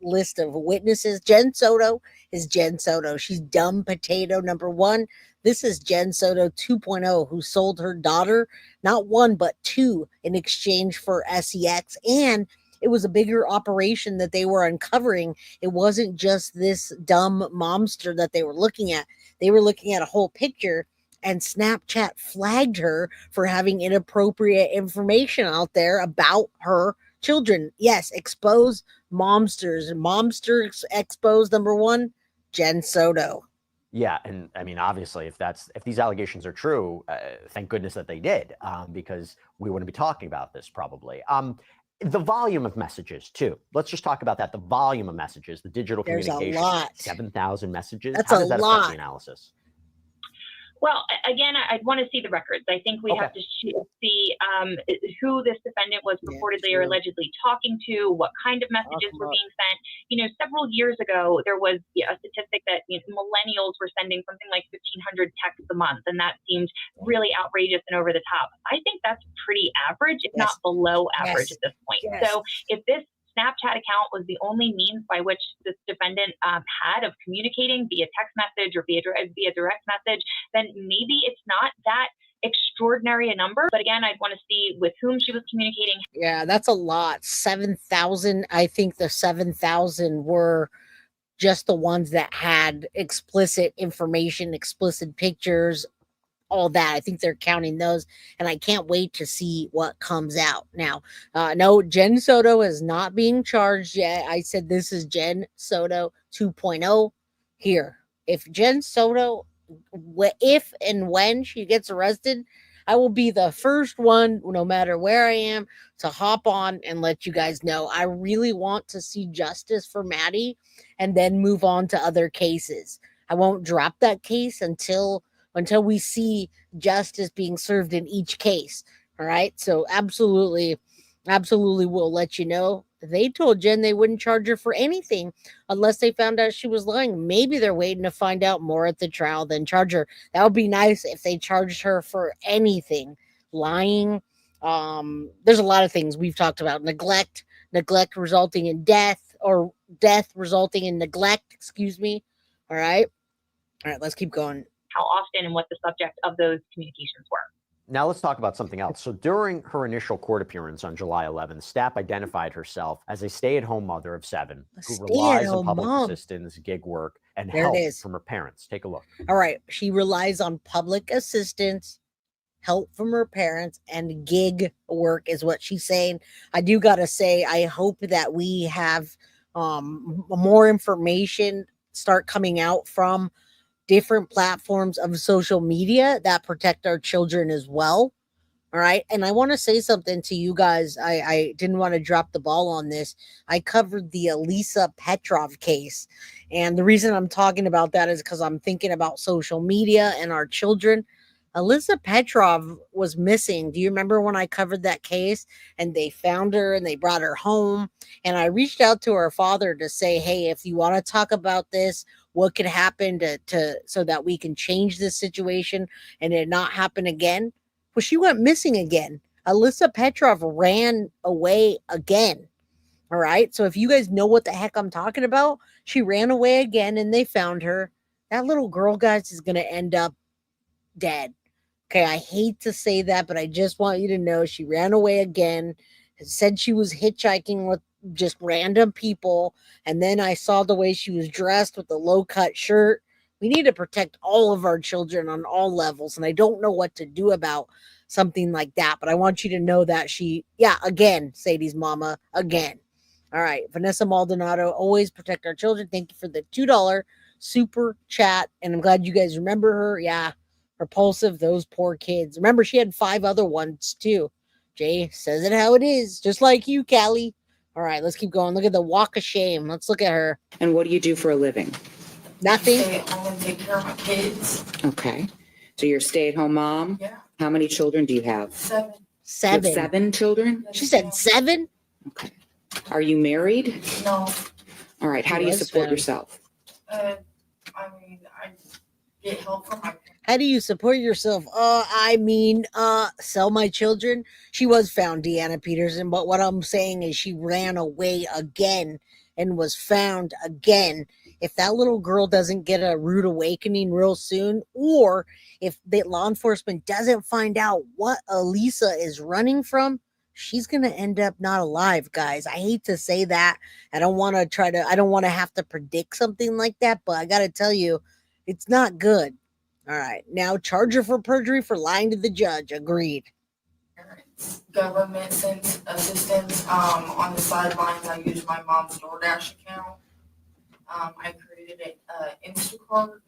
list of witnesses. Jenn Soto is Jenn Soto. She's dumb potato number one. This is Jenn Soto 2.0, who sold her daughter, not one, but two, in exchange for sex. And it was a bigger operation that they were uncovering. It wasn't just this dumb momster that they were looking at. They were looking at a whole picture, and Snapchat flagged her for having inappropriate information out there about her children. Yes, expose momsters. Momster exposed number one, Jenn Soto. Yeah, and I mean, obviously, if these allegations are true, thank goodness that they did, because we wouldn't be talking about this probably. The volume of messages too. Let's just talk about that. The volume of messages, the digital communication. There's a lot. 7,000 messages. That's How does that affect lot. the analysis? Well, again, I'd want to see the records. I think we have to see who this defendant was purportedly or allegedly talking to, what kind of messages were being sent. You know, several years ago, there was a statistic that millennials were sending something like 1,500 texts a month, and that seemed really outrageous and over the top. I think that's pretty average, if not below average at this point. So if this Snapchat account was the only means by which this defendant had of communicating via text message or via direct message, then maybe it's not that extraordinary a number. But again, I'd want to see with whom she was communicating. Yeah, that's a lot. 7,000. I think the 7,000 were just the ones that had explicit information, explicit pictures, all that. I think they're counting those, and I can't wait to see what comes out. Now, no, Jenn Soto is not being charged yet. I said this is Jenn Soto 2.0 here. If Jenn Soto, if and when she gets arrested, I will be the first one, no matter where I am, to hop on and let you guys know. I really want to see justice for Maddie and then move on to other cases. I won't drop that case until we see justice being served in each case. All right. So absolutely we'll let you know. They told Jen they wouldn't charge her for anything unless they found out she was lying. Maybe they're waiting to find out more at the trial than charge her. That would be nice if they charged her for anything. Lying. There's a lot of things we've talked about. Neglect resulting in death, or death resulting in neglect, excuse me. All right, let's keep going. How often and what the subject of those communications were. Now let's talk about something else. So during her initial court appearance on July 11th, Stapp identified herself as a stay-at-home mother of 7 who relies on public assistance, gig work, and help from her parents. Take a look. All right. She relies on public assistance, help from her parents, and gig work is what she's saying. I do got to say, I hope that we have more information start coming out from different platforms of social media that protect our children as well. All right. And I want to say something to you guys. I didn't want to drop the ball on this. I covered the Elisa Petrov case. And the reason I'm talking about that is because I'm thinking about social media and our children. Elisa Petrov was missing. Do you remember when I covered that case and they found her and they brought her home? And I reached out to her father to say, hey, if you want to talk about this, what could happen to so that we can change this situation and it not happen again? Well, she went missing again. Alyssa Petrov ran away again. All right. So if you guys know what the heck I'm talking about, she ran away again and they found her. That little girl, guys, is going to end up dead. Okay. I hate to say that, but I just want you to know she ran away again. Said she was hitchhiking with just random people. And then I saw the way she was dressed with the low cut shirt. We need to protect all of our children on all levels. And I don't know what to do about something like that. But I want you to know that again, Sadie's mama, again. All right. Vanessa Maldonado, always protect our children. Thank you for the $2 super chat. And I'm glad you guys remember her. Yeah. Repulsive, those poor kids. Remember, she had 5 other ones too. Jay says it how it is, just like you, Callie. All right, let's keep going. Look at the walk of shame. Let's look at her. And what do you do for a living? Nothing. Stay at home and take care of my kids. Okay. So you're a stay-at-home mom? Yeah. How many children do you have? 7. You have 7. 7 children? She said 7? Okay. Are you married? No. All right. How do you support yourself? I mean, I get help from my parents. How do you support yourself? Sell my children. She was found, Deanna Peterson, but what I'm saying is she ran away again and was found again. If that little girl doesn't get a rude awakening real soon, or if the law enforcement doesn't find out what Elisa is running from, she's going to end up not alive, guys. I hate to say that. I don't want to have to predict something like that, but I got to tell you, it's not good. All right. Now, charge her for perjury for lying to the judge. Agreed. Government sent assistance. On the sidelines, I used my mom's DoorDash account. I created an Instacart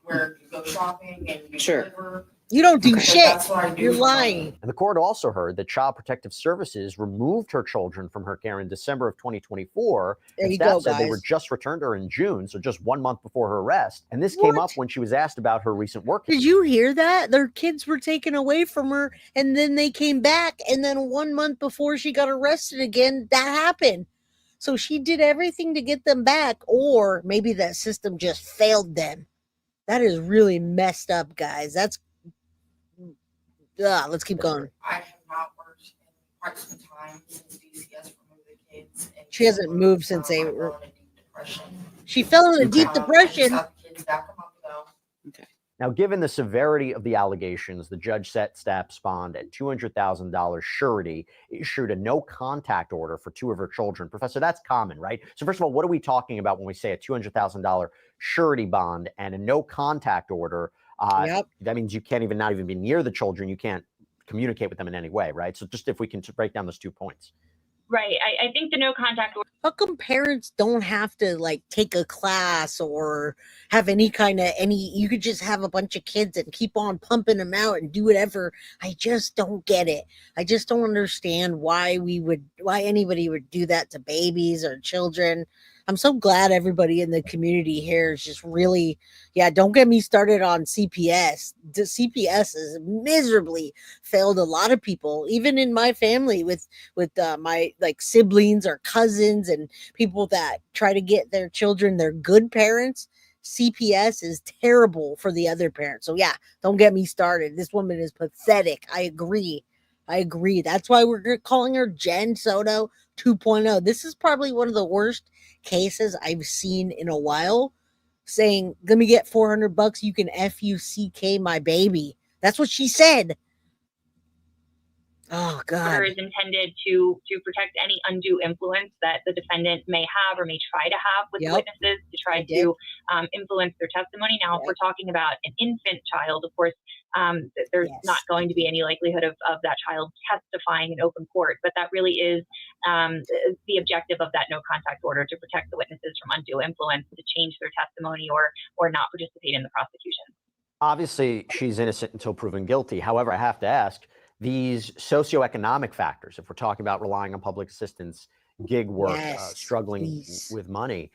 where you go shopping and you deliver. You don't do Okay. shit. That's what I do. You're for lying. money. And the court also heard that Child Protective Services removed her children from her care in December of 2024. There and you staff go, said they were guys. just returned to her in June, so just 1 month before her arrest. And this came up when she was asked about her recent work. Did you hear that? Their kids were taken away from her and then they came back. And then 1 month before she got arrested again, that happened. So she did everything to get them back, or maybe that system just failed them. That is really messed up, guys. Let's keep going. I have not worked in quite some time since DCS removed the kids. And She hasn't moved since they I were. fell in a deep depression. She fell in a deep I depression. just got the kids back a month ago. Now, given the severity of the allegations, the judge set Stapp's bond at $200,000 surety, issued a no-contact order for 2 of her children. Professor, that's common, right? So first of all, what are we talking about when we say a $200,000 surety bond and a no-contact order? That means you can't not even be near the children. You can't communicate with them in any way, right? So just if we can break down those 2 points. Right. I think the no contact order. How come parents don't have to take a class or have any you could just have a bunch of kids and keep on pumping them out and do whatever. I just don't get it. I just don't understand why anybody would do that to babies or children. I'm so glad everybody in the community here is just really, don't get me started on CPS. The CPS has miserably failed a lot of people, even in my family with my siblings or cousins and people that try to get their children, their good parents. CPS is terrible for the other parent. So don't get me started. This woman is pathetic. I agree. That's why we're calling her Jenn Soto 2.0. This is probably one of the worst cases I've seen in a while, saying, let me get $400, you can FUCK my baby. That's what she said. Oh God. Order is intended to protect any undue influence that the defendant may have or may try to have with the witnesses to try to influence their testimony. Now, if we're talking about an infant child, of course, there's not going to be any likelihood of that child testifying in open court, but that really is the objective of that no contact order, to protect the witnesses from undue influence, to change their testimony or not participate in the prosecution. Obviously, she's innocent until proven guilty. However, I have to ask, these socioeconomic factors, if we're talking about relying on public assistance, gig work, struggling with money,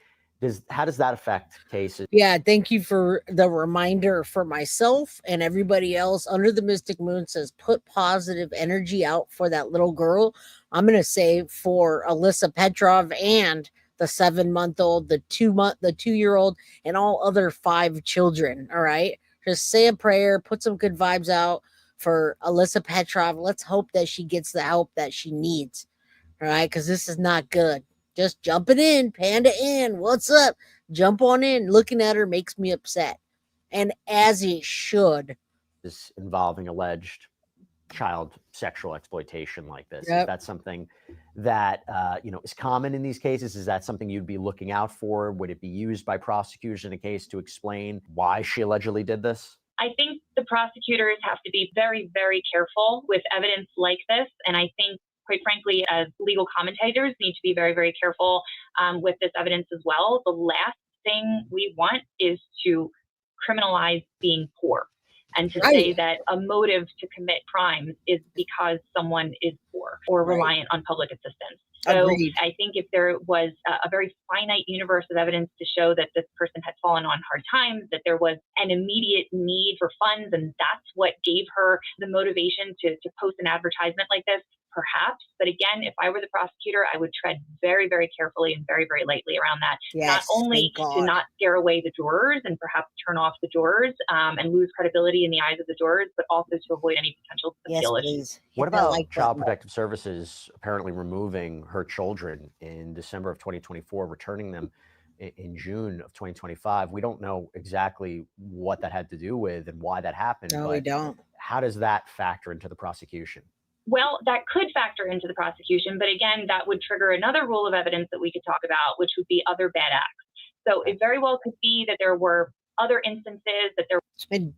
how does that affect cases? Yeah, thank you for the reminder for myself and everybody else. Under the Mystic Moon says put positive energy out for that little girl. I'm going to say for Alyssa Petrov and the 7-month-old, the 2-year-old, and all other 5 children. All right. Just say a prayer, put some good vibes out for Alyssa Petrov. Let's hope that she gets the help that she needs. All right. Because this is not good. Just jumping in, Panda in. What's up? Jump on in. Looking at her makes me upset. And as it should. Is involving alleged child sexual exploitation like this. Yep. Is that something that is common in these cases? Is that something you'd be looking out for? Would it be used by prosecutors in a case to explain why she allegedly did this? I think the prosecutors have to be very, very careful with evidence like this. And I think, quite frankly, as legal commentators, need to be very, very careful with this evidence as well. The last thing we want is to criminalize being poor and to say that a motive to commit crimes is because someone is poor or reliant on public assistance. So Agreed. I think if there was a very finite universe of evidence to show that this person had fallen on hard times, that there was an immediate need for funds, and that's what gave her the motivation to post an advertisement like this, perhaps. But again, if I were the prosecutor, I would tread very, very carefully and very, very lightly around that. Yes, not only to not scare away the jurors and perhaps turn off the jurors and lose credibility in the eyes of the jurors, but also to avoid any potential appeal issues. What about Child Protective Services apparently removing her children in December of 2024, returning them in June of 2025? We don't know exactly what that had to do with and why that happened. No, we don't. How does that factor into the prosecution? Well, that could factor into the prosecution, but again, that would trigger another rule of evidence that we could talk about, which would be other bad acts. So it very well could be that there were other instances that there. And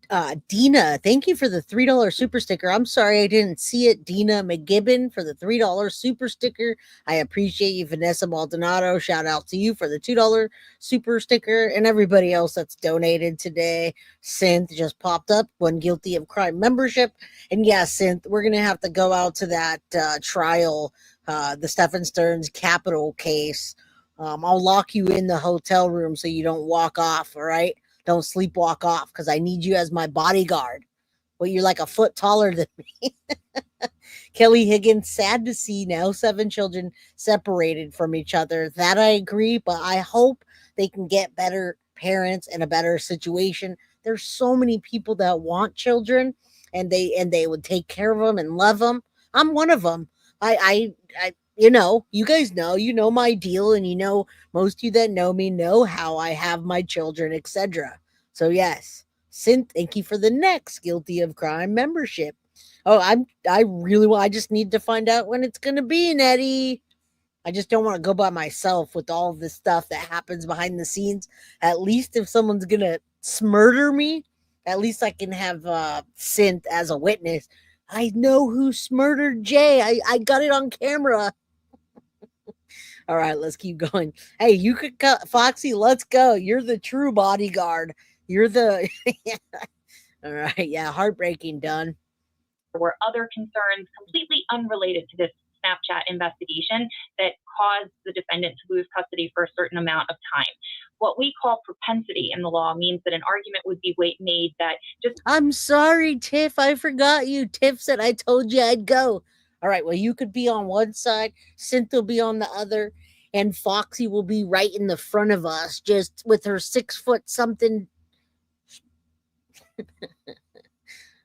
Dina, thank you for the $3 super sticker. I'm sorry I didn't see it. Dina McGibbon for the $3 super sticker. I appreciate you. Vanessa Maldonado, shout out to you for the $2 super sticker, and everybody else that's donated today. Synth just popped up, one guilty of crime membership. And yeah, Synth, we're gonna have to go out to that trial, the Stephen Stearns capital case. I'll lock you in the hotel room so you don't walk off. All right. Don't sleepwalk off because I need you as my bodyguard. Well, you're like a foot taller than me. Kelly Higgins, sad to see now 7 children separated from each other. That I agree, but I hope they can get better parents and a better situation. There's so many people that want children and they would take care of them and love them. I'm one of them. I you guys know my deal, and most of you that know me know how I have my children, etc. So yes, Synth, thank you for the next guilty of crime membership. Oh, I just need to find out when it's gonna be, Nettie. I just don't want to go by myself with all of this stuff that happens behind the scenes. At least if someone's gonna murder me, at least I can have Synth as a witness. I know who murdered Jay. I got it on camera. All right, let's keep going. Hey, you could cut Foxy. Let's go. You're the true bodyguard. You're the. All right. Yeah. Heartbreaking. Done. There were other concerns completely unrelated to this Snapchat investigation that caused the defendant to lose custody for a certain amount of time. What we call propensity in the law means that an argument would be made that just. I'm sorry, Tiff. I forgot you. Tiff said I told you I'd go. All right, well, you could be on one side, Synth will be on the other, and Foxy will be right in the front of us, just with her 6 foot something.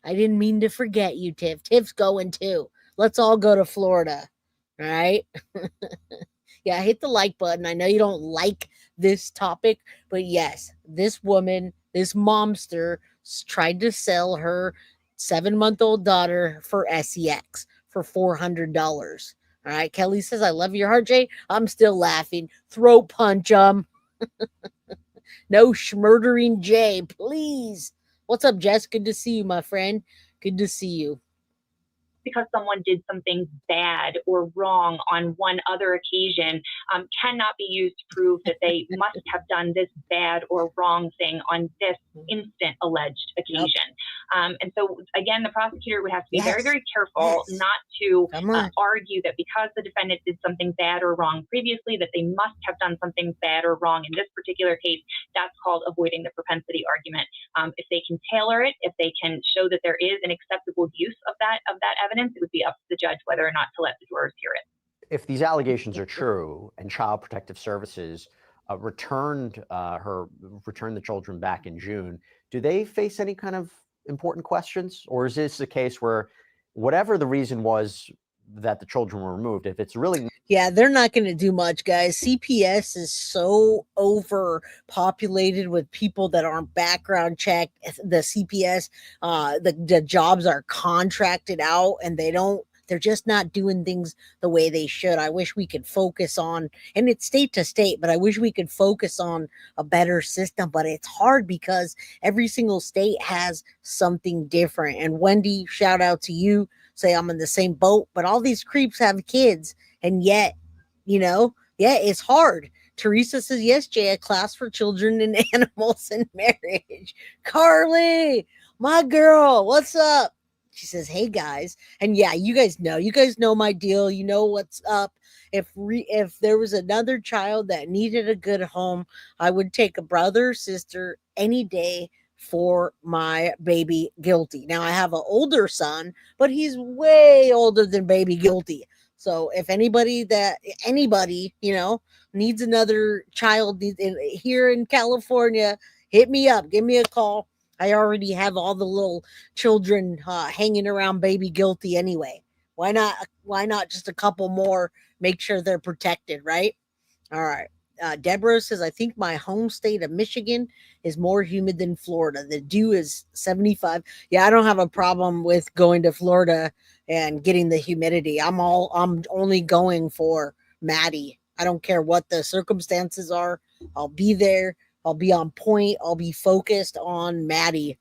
I didn't mean to forget you, Tiff. Tiff's going too. Let's all go to Florida. All right? Yeah, hit the like button. I know you don't like this topic, but yes, this woman, this momster, tried to sell her 7-month-old daughter for sex. For $400. All right. Kelly says, I love your heart, Jay. I'm still laughing. Throat punch No schmurdering Jay, please. What's up, Jess? Good to see you, my friend. Good to see you. Because someone did something bad or wrong on one other occasion cannot be used to prove that they must have done this bad or wrong thing on this instant alleged occasion. And so, again, the prosecutor would have to be very, very careful not to argue that because the defendant did something bad or wrong previously, that they must have done something bad or wrong in this particular case. That's called avoiding the propensity argument. If they can tailor it, if they can show that there is an acceptable use of that evidence, it would be up to the judge whether or not to let the jurors hear it. If these allegations are true and Child Protective Services returned the children back in June, do they face any kind of important questions? Or is this a case where whatever the reason was that the children were removed, if it's really... Yeah, they're not going to do much, guys. CPS is so overpopulated with people that aren't background checked. The CPS, the jobs are contracted out and they're just not doing things the way they should. I wish we could focus on, and it's state to state, but I wish we could focus on a better system, but it's hard because every single state has something different. And Wendy, shout out to you. Say I'm in the same boat, but all these creeps have kids, and yet, it's hard. Teresa says, yes, Jay, a class for children and animals and marriage. Carly, my girl, what's up? She says, hey guys. And yeah, you guys know my deal. You know what's up. If there was another child that needed a good home, I would take a brother or sister any day for my baby Guilty. Now I have an older son, but he's way older than baby Guilty. So if anybody, needs another child here in California, hit me up, give me a call. I already have all the little children hanging around baby Guilty anyway. Why not just a couple more, make sure they're protected, right? All right. Deborah says, I think my home state of Michigan is more humid than Florida. The dew is 75. Yeah, I don't have a problem with going to Florida and getting the humidity. I'm only going for Maddie. I don't care what the circumstances are. I'll be there. I'll be on point. I'll be focused on Maddie.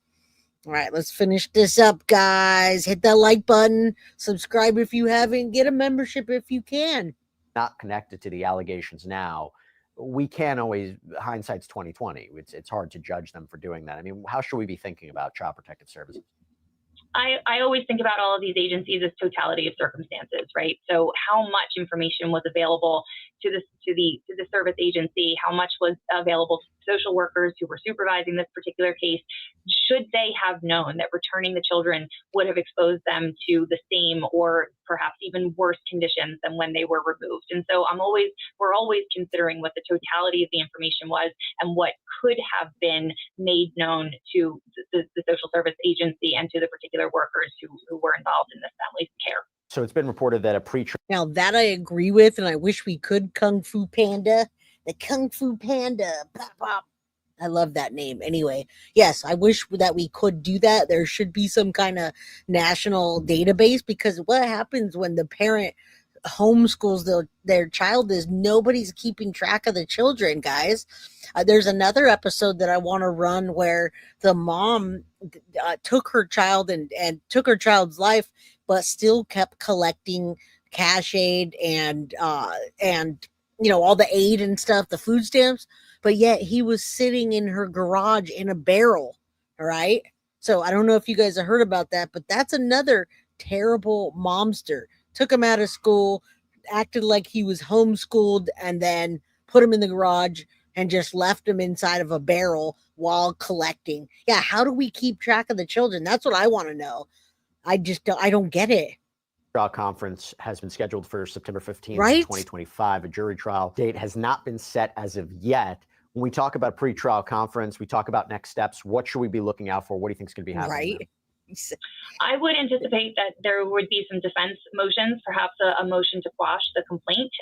All right, let's finish this up, guys. Hit that like button. Subscribe if you haven't. Get a membership if you can. Not connected to the allegations now. We can't always, hindsight's 2020. It's hard to judge them for doing that. I mean, how should we be thinking about Child Protective Services? I always think about all of these agencies as totality of circumstances, right? So how much information was available to the service agency? How much was available to social workers who were supervising this particular case? Should they have known that returning the children would have exposed them to the same or perhaps even worse conditions than when they were removed? And so we're always considering what the totality of the information was and what could have been made known to the social service agency and to the particular workers who were involved in this family's care. So it's been reported that a pretrial... Now that I agree with, and I wish we could Kung Fu Panda. The Kung Fu Panda. Pop, pop. I love that name. Anyway, yes, I wish that we could do that. There should be some kind of national database, because what happens when the parent homeschools their child is nobody's keeping track of the children, guys. There's another episode that I want to run where the mom took her child and took her child's life, but still kept collecting cash aid and all the aid and stuff, the food stamps, but yet he was sitting in her garage in a barrel. All right. So I don't know if you guys have heard about that, but that's another terrible momster. Took him out of school, acted like he was homeschooled, and then put him in the garage and just left him inside of a barrel while collecting. Yeah. How do we keep track of the children? That's what I want to know. I don't get it. Trial conference has been scheduled for September 15th, right? 2025. A jury trial date has not been set as of yet. When we talk about pre-trial conference, we talk about next steps. What should we be looking out for? What do you think is going to be happening? Right. There? I would anticipate that there would be some defense motions, perhaps a motion to quash the complaint,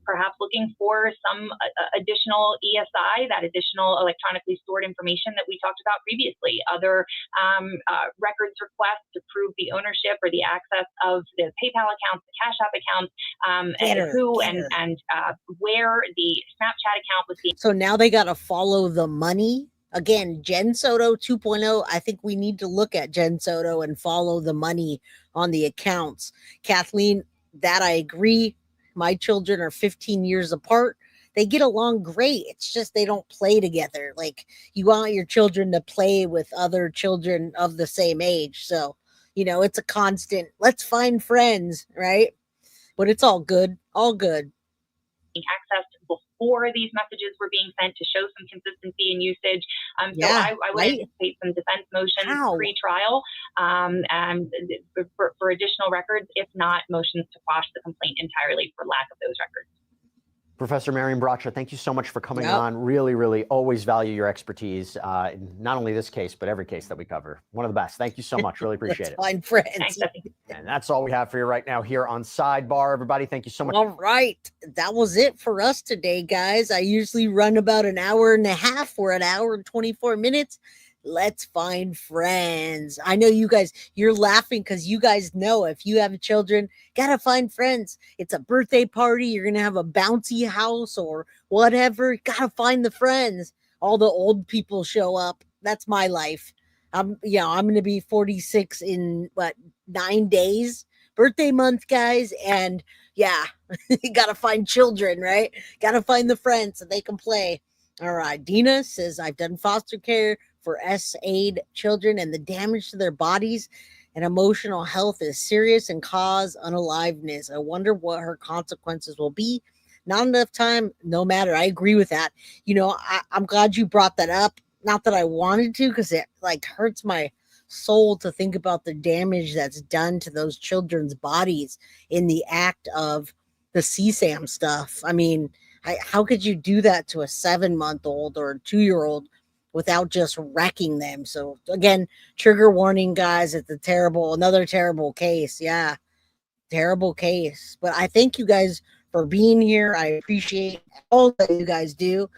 perhaps looking for some additional ESI, that additional electronically stored information that we talked about previously, other records requests to prove the ownership or the access of the PayPal accounts, the Cash App accounts, and where the Snapchat account was being. So now they got to follow the money. Again, Jenn Soto 2.0, I think we need to look at Jenn Soto and follow the money on the accounts. Kathleen, that I agree. My children are 15 years apart. they get along great. It's just they don't play together. Like, you want your children to play with other children of the same age. So, it's a constant, let's find friends, right? But it's all good. All good. Access before these messages were being sent to show some consistency in usage. So Yeah, I would right. anticipate some defense motions How? pre-trial and for additional records, if not motions to quash the complaint entirely for lack of those records. Professor Marion Bracha, thank you so much for coming Yep. on. Really, really always value your expertise in not only this case, but every case that we cover. One of the best. Thank you so much. Really appreciate it. Find friends. Thanks, Stephanie. And that's all we have for you right now here on Sidebar. Everybody, thank you so much. All right. That was it for us today, guys. I usually run about an hour and a half. We're an hour and 24 minutes. Let's find friends. I know you guys, you're laughing because you guys know if you have children, gotta find friends. It's a birthday party. You're going to have a bouncy house or whatever. Gotta find the friends. All the old people show up. That's my life. I'm going to be 46 in 9 days, birthday month, guys. And yeah, you got to find children, right? Got to find the friends so they can play. All right. Dina says, I've done foster care for SAID children, and the damage to their bodies and emotional health is serious and cause unaliveness. I wonder what her consequences will be. Not enough time, no matter. I agree with that. I'm glad you brought that up. Not that I wanted to, because it hurts my soul to think about the damage that's done to those children's bodies in the act of the CSAM stuff. I mean, how could you do that to a 7-month-old or a 2-year-old without just wrecking them? So again, trigger warning, guys. It's another terrible case. Yeah, terrible case. But I thank you guys for being here. I appreciate all that you guys do.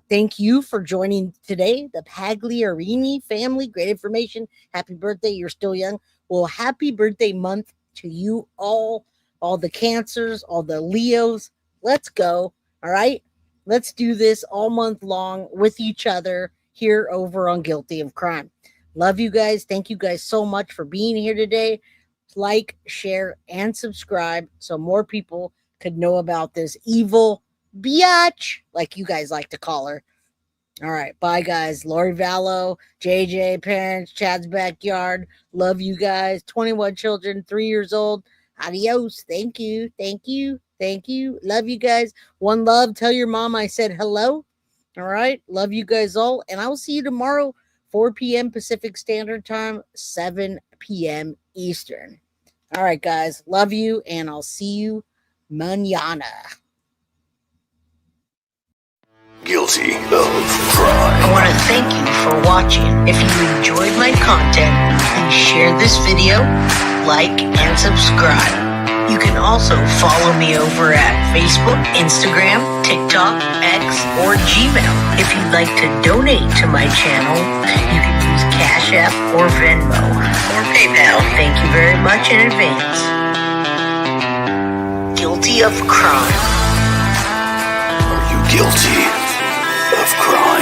Thank you for joining today. The Pagliarini family, great information. Happy birthday. You're still young. Well, happy birthday month to you all the Cancers, all the Leos. Let's go. All right. Let's do this all month long with each other here over on Guilty of Crime. Love you guys. Thank you guys so much for being here today. Like, share, and subscribe so more people could know about this evil biatch, like you guys like to call her. All right. Bye, guys. Lori Vallow, JJ, parents, Chad's backyard. Love you guys. 21 children, 3 years old. Adios. Thank you. Thank you. Thank you. Love you guys. One love. Tell your mom I said hello. All right. Love you guys all. And I will see you tomorrow, 4 p.m. Pacific Standard Time, 7 p.m. Eastern. All right, guys. Love you. And I'll see you mañana. Guilty of crime. I want to thank you for watching. If you enjoyed my content, please share this video, like, and subscribe. You can also follow me over at Facebook, Instagram, TikTok, X, or Gmail. If you'd like to donate to my channel, you can use Cash App or Venmo or PayPal. Thank you very much in advance. Guilty of crime. Are you guilty of crime?